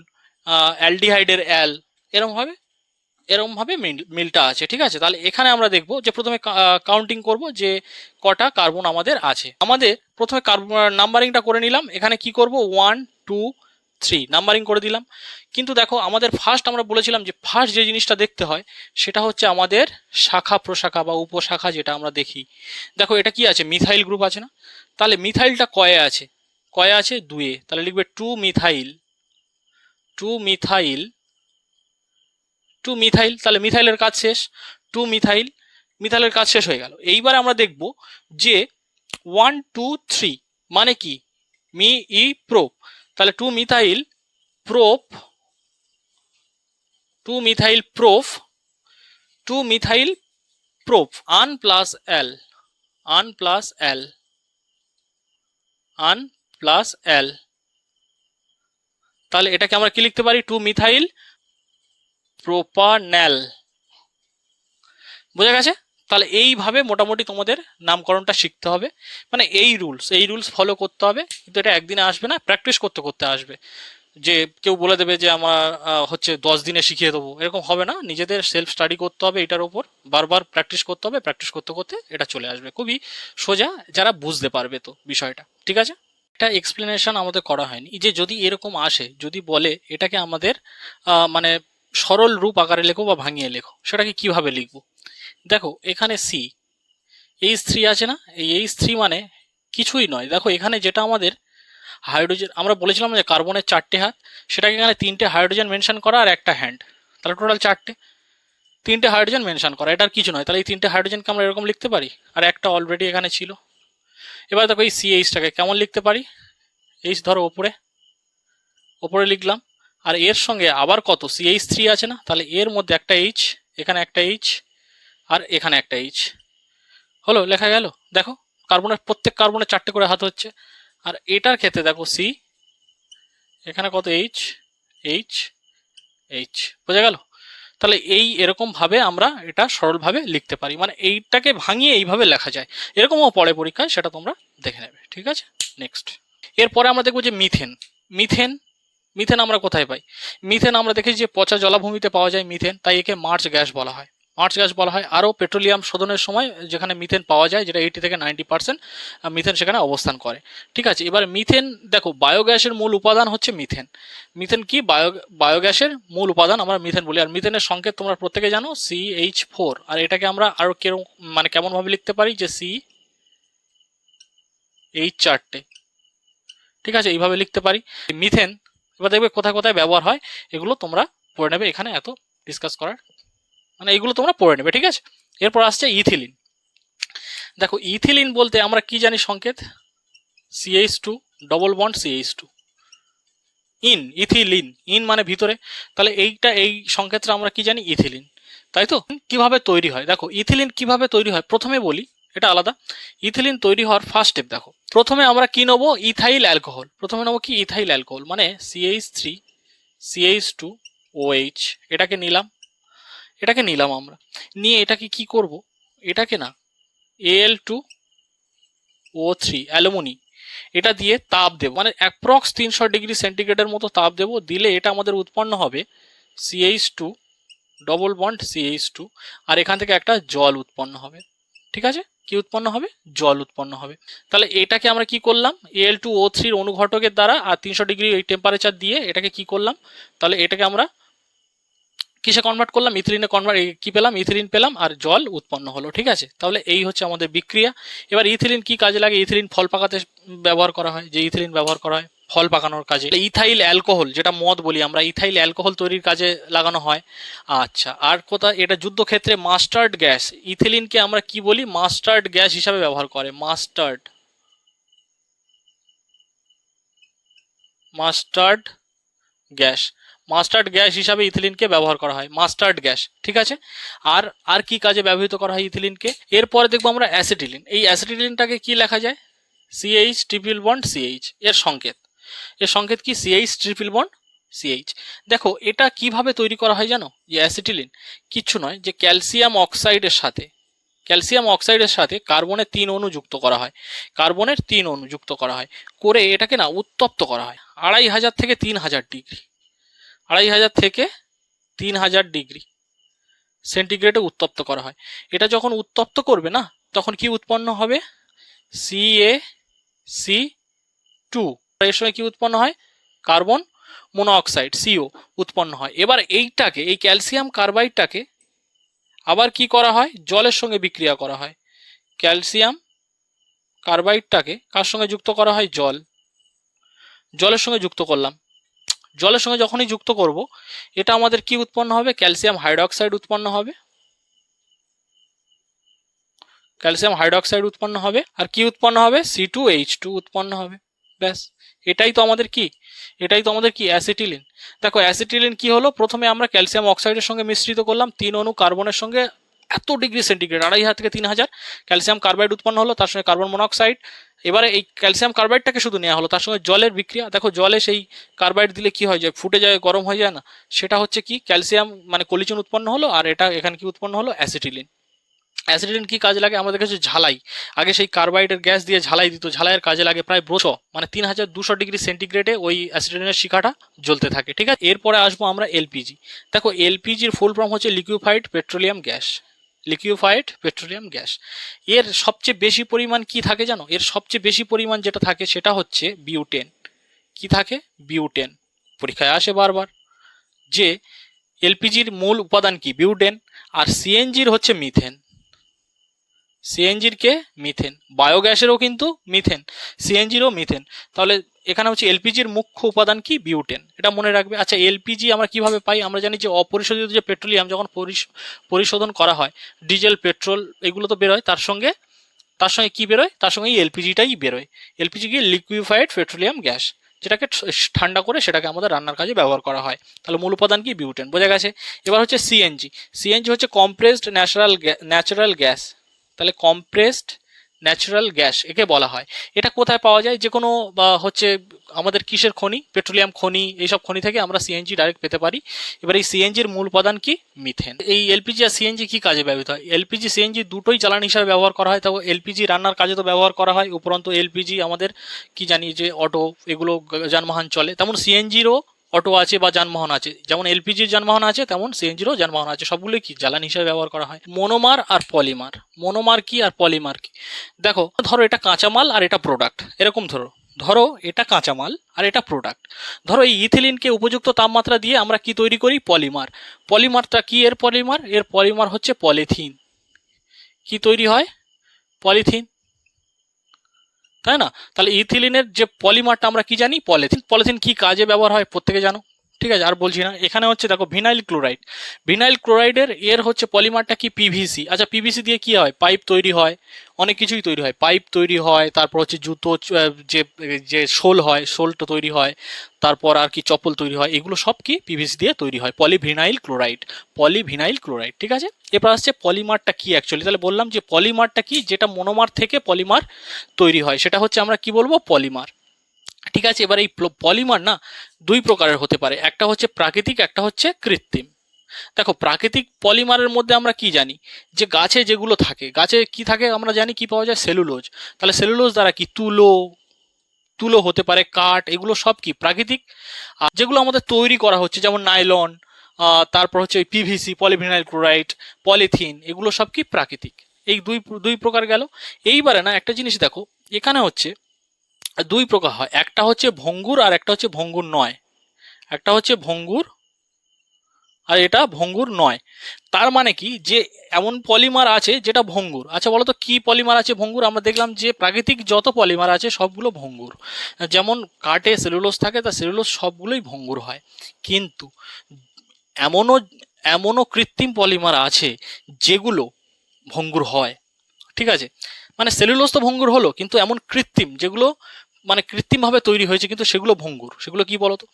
অ্যালডিহাইডের অ্যাল, এরকম হবে, এরকম ভাবে মিলটা আছে। ঠিক আছে, তাহলে এখানে আমরা দেখবো যে প্রথমে কাউন্টিং করব যে কটা কার্বন আমাদের আছে। আমাদের প্রথমে নাম্বারিংটা করে নিলাম। এখানে কি করব? 1 2 3 নাম্বারিং করে দিলাম। কিন্তু দেখো আমাদের ফার্স্ট, আমরা বলেছিলাম যে ফার্স্ট যে জিনিসটা দেখতে হয় সেটা হচ্ছে আমাদের শাখা প্রশাখা বা উপশাখা, যেটা আমরা দেখি। দেখো এটা কি আছে? মিথাইল গ্রুপ আছে না? তাহলে মিথাইলটা কয়ে আছে? কয়ে আছে? 2-এ। তাহলে লিখবে 2 মিথাইল, 2 মিথাইল, 2 মিথাইল। তাহলে মিথাইলের কাজ শেষ, 2 মিথাইল, মিথাইলের কাজ শেষ হয়ে গেল। এইবার আমরা দেখব যে 1 2 3 মানে কি? মি ই প্রোপ। তাহলে 2 methyl prop, 2 methyl prop, 2 methyl prop, an plus al, an plus al, an plus al. তাহলে এটাকে আমরা কি লিখতে পারি? 2 মিথাইল প্রোপানেল। বোঝা গেছে? তাহলে এইভাবে মোটামুটি তোমাদের নামকরণটা শিখতে হবে, মানে এই রুলস ফলো করতে হবে, কিন্তু এটা একদিনে আসবে না, প্র্যাকটিস করতে করতে আসবে। যে কেউ বলে দেবে যে আমার হচ্ছে 10 দিনে শিখিয়ে দেবো, এরকম হবে না। নিজেদের সেলফ স্টাডি করতে হবে এটার ওপর, বারবার প্র্যাকটিস করতে হবে, প্র্যাকটিস করতে করতে এটা চলে আসবে খুবই সোজা, যারা বুঝতে পারবে তো বিষয়টা। ঠিক আছে, এটা এক্সপ্লেনেশন আমাদের করা হয়নি যে যদি এরকম আসে, যদি বলে এটাকে আমাদের মানে সরল রূপ আকারে লেখো বা ভাঙিয়ে লেখো, সেটাকে কিভাবে লিখবো? দেখো এখানে H3 আছে না, এই H3 মানে কিছুই নয়। দেখো এখানে যেটা আমাদের হাইড্রোজেন, আমরা বলেছিলাম যে কার্বনের 4টে হাত, সেটাকে এখানে 3টে হাইড্রোজেন মেনশন করা আর একটা হ্যান্ড, তাহলে টোটাল 4টে। 3টে হাইড্রোজেন মেনশন করা, এটার কিছু নয়। তাহলে এই 3টে হাইড্রোজেনকে আমরা এরকম লিখতে পারি, আর একটা অলরেডি এখানে ছিল। এবার দেখো এই CH টাকে কেমন লিখতে পারি, এইচ ধরো ওপরে, ওপরে লিখলাম, আর এর সঙ্গে আবার কত CH3 আছে না, তাহলে এর মধ্যে একটা এইচ, এখানে একটা এইচ, আর এখানে একটা এইচ, হলো লেখা গেল। দেখো কার্বনের প্রত্যেক কার্বনের 4টে করে হাত হচ্ছে, আর এটার ক্ষেত্রে দেখো সি, এখানে কত এইচ, এইচ, এইচ, বোঝা গেল? তাহলে এই এরকম ভাবে আমরা এটা সরলভাবে লিখতে পারি, মানে এইটাকে ভাঙিয়ে এইভাবে লেখা যায়, এরকমও পড়ে পরীক্ষায়, সেটা তোমরা দেখে নেবে। ঠিক আছে, নেক্সট। এরপরে আমরা দেখবো যে মিথেন। মিথেন, মিথেন আমরা কোথায় পাই? মিথেন আমরা দেখেছি যে পচা জলাভূমিতে পাওয়া যায় মিথেন, তাই একে মার্চ গ্যাস বলা হয়। মার্চ গ্যাস বলা হয় আরও পেট্রোলিয়াম শোধনের সময় যেখানে মিথেন পাওয়া যায়, যেটা 80 থেকে 90% মিথেন সেখানে অবস্থান করে। ঠিক আছে, এবার মিথেন দেখো বায়োগ্যাসের মূল উপাদান হচ্ছে মিথেন। মিথেন কি বায়োগ্যাসের মূল উপাদান আমরা মিথেন বলি। আর মিথেনের সংকেত তোমরা প্রত্যেকে জানো CH4, আর এটাকে আমরা আরো কেরম মানে কেমন ভাবে লিখতে পারি যে CH4টে। ঠিক আছে, এইভাবে লিখতে পারি মিথেন। এবার দেখবে কোথায় কোথায় ব্যবহার হয়, এগুলো তোমরা পড়ে নেবে, এখানে এত ডিসকাস করার মানে এগুলো তোমরা পড়ে নেবে। ঠিক আছে, এরপর আসছে ইথিলিন। দেখো ইথিলিন বলতে আমরা কি জানি সংকেত, CH2 double bond CH2, ethylene, মানে ভিতরে, তাহলে এইটা এই সংকেতটা আমরা কি জানি, ইথিলিন, তাই তো? কিভাবে তৈরি হয় দেখো, ইথিলিন কিভাবে তৈরি হয় প্রথমে বলি, এটা আলাদা। ইথিলিন তৈরি হওয়ার ফার্স্ট স্টেপ দেখো, প্রথমে আমরা কি নেবো, ইথাইল অ্যালকোহল। প্রথমে নেবো কি, ইথাইল অ্যালকোহল, মানে CH3 CH2OH, এটাকে নিলাম, আমরা নিয়ে এটাকে কি করব, এটাকে না Al2O3 অ্যালুমিনি, এটা দিয়ে তাপ দেব, মানে অ্যাপ্রক্স 300 ডিগ্রি সেন্টিগ্রেডের মতো তাপ দেব, দিলে এটা আমাদের উৎপন্ন হবে CH2 ডবল বন্ড CH2, আর এখান থেকে একটা জল উৎপন্ন হবে। ঠিক আছে, কি উৎপন্ন হবে, জল উৎপন্ন হবে। তাহলে এটাকে আমরা কি করলাম, Al2O3 অনুঘটকের দ্বারা আর 300 ডিগ্রি এই টেম্পারেচার দিয়ে এটাকে কি করলাম, তাহলে এটাকে আমরা কিসে কনভার্ট করলাম, ইথিলিনে কনভার্ট, কি পেলাম, ইথিলিন পেলাম, আর জল উৎপন্ন হলো। ঠিক আছে, তাহলে এই হচ্ছে আমাদের বিক্রিয়া। এবার ইথিলিন কি কাজে লাগে, ইথিলিন ফল পাকাতে ব্যবহার করা হয়, যে ইথিলিন ব্যবহার করা হয় ফল পাকানোর কাজে। ইথাইল অ্যালকোহল, যেটা মদ বলি আমরা, ইথাইল অ্যালকোহল তৈরির কাজে লাগানো হয়। আচ্ছা, আর কোথায়, এটা যুদ্ধক্ষেত্রে মাস্টার্ড গ্যাস, ইথিলিনকে আমরা কি বলি, মাস্টার্ড গ্যাস হিসাবে ব্যবহার করে, মাস্টার্ড গ্যাস, হিসাবে ইথিলিনকে ব্যবহার করা হয়, মাস্টার্ড গ্যাস। ঠিক আছে, আর আর কি কাজে ব্যবহৃত করা হয় ইথিলিনকে? এরপরে দেখবো আমরা অ্যাসিটিলিন। এই অ্যাসিটিলিনটাকে কি লেখা যায়, CH ট্রিপল বন্ড CH, এর সংকেত, কি CH ট্রিপল বন্ড CH। দেখো এটা কিভাবে তৈরি করা হয় জানো, যে অ্যাসিটিলিন কিচ্ছু নয়, যে ক্যালসিয়াম অক্সাইডের সাথে কার্বনের 3 অণু যুক্ত করা হয়, করে এটাকে না উত্তপ্ত করা হয় 2500 থেকে 3000 ডিগ্রি, 2500 থেকে 3000 ডিগ্রি সেন্টিগ্রেডে উত্তপ্ত করা হয়। এটা যখন উত্তপ্ত করবে না, তখন কি উৎপন্ন হবে, CaC2, এর সঙ্গে কি উৎপন্ন হয়, কার্বন মনোঅক্সাইড CO উৎপন্ন হয়। এবার এইটাকে, এই ক্যালসিয়াম কার্বাইডটাকে আবার কি করা হয়, জলের সঙ্গে বিক্রিয়া করা হয়। ক্যালসিয়াম কার্বাইডটাকে কার সঙ্গে যুক্ত করা হয়, জলের সঙ্গে যুক্ত করলাম। জলের সঙ্গে যখনই যুক্ত করব, এটা আমাদের কি উৎপন্ন হবে, ক্যালসিয়াম হাইড্রোক্সাইড উৎপন্ন হবে, আর কি উৎপন্ন হবে, C2H2 উৎপন্ন হবে। ব্যাস, এটাই তো আমাদের কি, অ্যাসিটিলিন। দেখো অ্যাসিটিলিন কি হলো, প্রথমে আমরা ক্যালসিয়াম অক্সাইডের সঙ্গে মিশ্রিত করলাম 3 অণু কার্বনের সঙ্গে, এত ডিগ্রি সেন্টিগ্রেড 2500 থেকে 3000, ক্যালসিয়াম কার্বাইড উৎপন্ন হলো, তার সঙ্গে কার্বন মনোক্সাইড। এবারে এই ক্যালসিয়াম কার্বাইডটাকে শুধু নেওয়া হলো, তার সঙ্গে জলের বিক্রিয়া। দেখো জলে সেই কার্বাইড দিলে কি হয়, যায় ফুটে যায়, গরম হয়ে যায় না, সেটা হচ্ছে কি, ক্যালসিয়াম মানে কলিচন উৎপন্ন হলো, আর এটা এখানে কি উৎপন্ন হলো, অ্যাসিটিলিন। অ্যাসিডেন্ট কি কাজে লাগে আমাদের কাছে? ঝালাই। আগে সেই কার্বাইডের গ্যাস দিয়ে ঝালাই দিত, ঝালাইয়ের কাজে লাগে প্রায় 3200 ডিগ্রি সেন্টিগ্রেডে ওই অ্যাসিডেন্টের শিখাটা জ্বলতে থাকে। ঠিক আছে, এরপরে আসবো আমরা এলপিজি। দেখো এলপিজির ফুল ফর্ম হচ্ছে liquefied petroleum gas. Liquefied petroleum gas. এর সবচেয়ে বেশি পরিমাণ কি থাকে জানো? এর সবচেয়ে বেশি পরিমাণ যেটা থাকে সেটা হচ্ছে বিউটেন। কি থাকে? বিউটেন। পরীক্ষায় আসে বারবার যে এলপিজির মূল উপাদান কি? বিউটেন। আর সিএনজির হচ্ছে মিথেন। সিএনজির কে? মিথেন। বায়োগ্যাসেরও কিন্তু মিথেন, সিএনজিরও মিথেন। তাহলে এখানে হচ্ছে এলপিজির মুখ্য উপাদান কি? বিউটেন। এটা মনে রাখবে। আচ্ছা, এলপিজি আমরা কিভাবে পাই? আমরা জানি যে অপরিশোধিত যে পেট্রোলিয়াম যখন পরিশোধন করা হয়, ডিজেল, পেট্রোল এগুলো তো বেরোয়, তার সঙ্গে কি বেরোয়? তার সঙ্গে এই এলপিজিটাই বেরোয়। এলপিজি কি? লিকুইফাইড পেট্রোলিয়াম গ্যাস, যেটাকে ঠান্ডা করে সেটাকে আমাদের রান্নার কাজে ব্যবহার করা হয়। তাহলে মূল উপাদান কি? বিউটেন। বোঝা গেছে। এবার হচ্ছে সিএনজি। সিএনজি হচ্ছে কম্প্রেসড ন্যাচারাল গ্যাস। তাহলে কম্প্রেসড ন্যাচারাল গ্যাস একে বলা হয়। এটা কোথায় পাওয়া যায়? যে কোনো হচ্ছে আমাদের কিসের খনি? পেট্রোলিয়াম খনি, এইসব খনি থেকে আমরা সিএনজি ডাইরেক্ট পেতে পারি। এবার এই সিএনজির মূল উপাদান কি? মিথেন। এই এলপিজি আর সিএনজি কি কাজে ব্যবহৃত হয়? এলপিজি সিএনজি দুটোই জ্বালানি হিসাবে ব্যবহার করা হয়। তাও এলপিজি রান্নার কাজে তো ব্যবহার করা হয়, উপরন্তু এলপিজি আমাদের কি জানি যে অটো এগুলো যানবাহন চলে, তেমন সিএনজিরও অটো আছে বা যানবাহন আছে। যেমন এলপিজির যানবাহন আছে তেমন সিএনজিরও যানবাহন আছে। সবগুলোই কি? জ্বালানি হিসেবে ব্যবহার করা হয়। মোনোমার আর পলিমার। মোনোমার কি আর পলিমার কি? দেখো, ধরো এটা কাঁচামাল আর এটা প্রোডাক্ট, এরকম ধরো। ধরো এটা কাঁচামাল আর এটা প্রোডাক্ট। ধরো এই ইথিলিনকে উপযুক্ত তাপমাত্রা দিয়ে আমরা কি তৈরি করি? পলিমার। পলিমারটা কি? এর পলিমার, এর পলিমার হচ্ছে পলিথিন। কি তৈরি হয়? পলিথিন, তাই না? তাহলে ইথিলিনের যে পলিমারটা আমরা কি জানি? পলিথিন। পলিথিন কি কাজে ব্যবহার হয় প্রত্যেকে জানো। ঠিক আছে, আর বলছি না। এখানে হচ্ছে দেখো ভিনাইল ক্লোরাইড। ভিনাইল ক্লোরাইডের এর হচ্ছে পলিমারটা কি? পিভিসি। আচ্ছা, পিভিসি দিয়ে কি হয়? পাইপ তৈরি হয়, অনেক কিছুই তৈরি হয়। পাইপ তৈরি হয়, তারপর হচ্ছে জুতো, যে যে শোল হয়, শোলটা তৈরি হয়। তারপর আর কি চপ্পল তৈরি হয়, এগুলো সব কি? পিভিসি দিয়ে তৈরি হয়। Polyvinyl chloride. Polyvinyl chloride. ঠিক আছে, এরপর আসছে পলিমারটা কি অ্যাকচুয়ালি। তাহলে বললাম যে পলিমারটা কি? যেটা মনোমার থেকে পলিমার তৈরি হয় সেটা হচ্ছে আমরা কি বলবো? পলিমার। ঠিক আছে, এবার এই পলিমার না দুই প্রকারের হতে পারে, একটা হচ্ছে প্রাকৃতিক, একটা হচ্ছে কৃত্রিম। দেখো, প্রাকৃতিক পলিমারের মধ্যে আমরা কি জানি? যে গাছে যেগুলো থাকে, গাছে কি থাকে আমরা জানি? কি পাওয়া যায়? সেলুলোজ। তাহলে সেলুলোজ দ্বারা কি? তুলো, তুলো হতে পারে, কাঠ, এগুলো সব কি? প্রাকৃতিক। আর যেগুলো আমাদের তৈরি করা হচ্ছে যেমন নাইলন, তারপর হচ্ছে ওই পিভিসি, পলিভিনাইল ক্লোরাইড, পলিথিন, এগুলো সব কি? প্রাকৃতিক। এই দুই দুই প্রকার গেল। এইবারে না একটা জিনিস দেখো, এখানে হচ্ছে দুই প্রকার হয়, একটা হচ্ছে ভঙ্গুর আর একটা হচ্ছে ভঙ্গুর নয়। একটা হচ্ছে ভঙ্গুর আর এটা ভঙ্গুর নয়। তার মানে কি? যে এমন পলিমার আছে যেটা ভঙ্গুর। আচ্ছা বলো তো কি পলিমার আছে ভঙ্গুর? আমরা দেখলাম যে প্রাকৃতিক যত পলিমার আছে সবগুলো ভঙ্গুর। যেমন কাঠে সেলুলোজ থাকে, তা সেলুলোজ সবগুলোই ভঙ্গুর হয়। কিন্তু এমনও এমনও কৃত্রিম পলিমার আছে যেগুলো ভঙ্গুর হয়। ঠিক আছে, মানে সেলুলোজ তো ভঙ্গুর হলো, কিন্তু এমন কৃত্রিম যেগুলো মানে কৃত্রিমভাবে তৈরি হয়েছে কিন্তু সেগুলো ভঙ্গুর। সেগুলো কি বলো তো?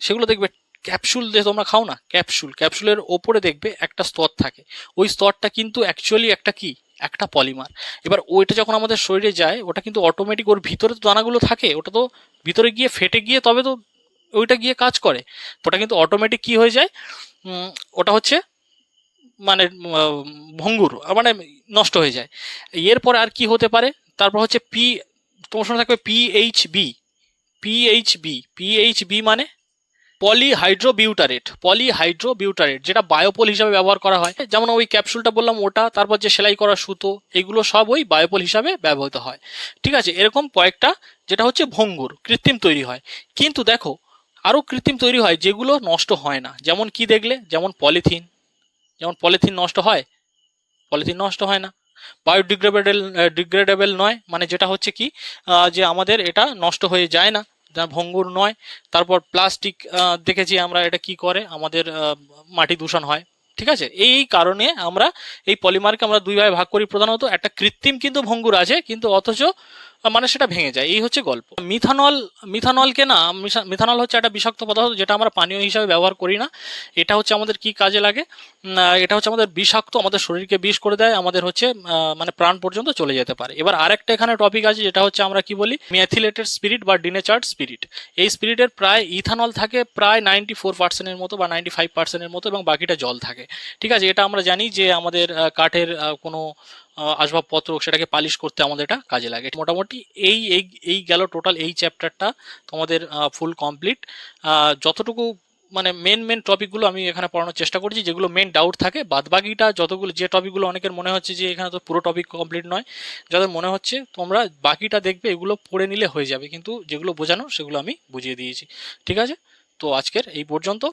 সেগুলো দেখবে ক্যাপসুল যে তোমরা খাও না, ক্যাপসুল, ক্যাপসুলের ওপরে দেখবে একটা স্তর থাকে। ওই স্তরটা কিন্তু অ্যাকচুয়ালি একটা কি? একটা পলিমার। এবার ওইটা যখন আমাদের শরীরে যায়, ওটা কিন্তু অটোমেটিক, ওর ভিতরে তো দানাগুলো থাকে, ওটা তো ভিতরে গিয়ে ফেটে গিয়ে তবে তো ওইটা গিয়ে কাজ করে। ওটা কিন্তু অটোমেটিক কি হয়ে যায়? ওটা হচ্ছে মানে ভঙ্গুর, মানে নষ্ট হয়ে যায়। এরপরে আর কি হতে পারে? তারপর হচ্ছে তোমার শুনে থাকবে পিএইচবি। পিএইচবি মানে পলিহাইড্রোবিউটারেট। পলিহাইড্রোবিউটারেট, যেটা বায়োপল হিসাবে ব্যবহার করা হয়। যেমন ওই ক্যাপসুলটা বললাম ওটা, তারপর যে সেলাই করা সুতো, এগুলো সব ওই বায়োপল হিসাবে ব্যবহৃত হয়। ঠিক আছে, এরকম কয়েকটা যেটা হচ্ছে ভঙ্গুর, কৃত্রিম তৈরি হয়। কিন্তু দেখো, আরও কৃত্রিম তৈরি হয় যেগুলো নষ্ট হয় না। যেমন কি দেখলে? যেমন পলিথিন। যেমন পলিথিন নষ্ট হয়? পলিথিন নষ্ট হয় না। ডিগ্রেডেবল নয়, মানে যেটা হচ্ছে কি যে আমাদের এটা নষ্ট হয়ে যায় না, যা ভঙ্গুর নয়। তারপর প্লাস্টিক, দেখেছি আমরা, এটা কি করে? আমাদের মাটি দূষণ হয়। ঠিক আছে, এই কারণে আমরা এই পলিমারকে আমরা দুই ভাগে ভাগ করি প্রধানত। একটা কৃত্রিম কিন্তু ভঙ্গুর আছে, কিন্তু অথচ মানে সেটা ভেঙে যায়। এই হচ্ছে গল্প। মিথানলকে না, মিথানল হচ্ছে একটা বিষাক্ত পদার্থ যেটা আমরা পানীয় হিসাবে ব্যবহার করি না। এটা হচ্ছে আমাদের কি কাজে লাগে? এটা হচ্ছে আমাদের বিষাক্ত, আমাদের শরীরকে বিষ করে দেয়, আমাদের হচ্ছে মানে প্রাণ পর্যন্ত চলে যেতে পারে। এবার আরেকটা এখানে টপিক আছে যেটা হচ্ছে আমরা কি বলি? মেথিলেটেড স্পিরিট বা ডিনেচার্ড স্পিরিট। এই স্পিরিটের প্রায় ইথানল থাকে প্রায় 94%-এর মতো বা 95%-এর মতো, এবং বাকিটা জল থাকে। ঠিক আছে, এটা আমরা জানি যে আমাদের কাঠের কোনো আসবাবপত্র সেটাকে পালিশ করতে আমাদের এটা কাজে লাগে। মোটামুটি এই এই এই গেল টোটাল এই চ্যাপ্টারটা তোমাদের ফুল কমপ্লিট। যতটুকু মানে মেন মেন টপিকগুলো আমি এখানে পড়ানোর চেষ্টা করছি, যেগুলো মেন ডাউট থাকে। বাদ বাকিটা যতগুলো যে টপিকগুলো অনেকের মনে হচ্ছে যে এখানে তো পুরো টপিক কমপ্লিট নয়, যাদের মনে হচ্ছে তোমরা বাকিটা দেখবে, এগুলো পড়ে নিলে হয়ে যাবে, কিন্তু যেগুলো বোঝানো সেগুলো আমি বুঝিয়ে দিয়েছি। ঠিক আছে, তো আজকের এই পর্যন্ত।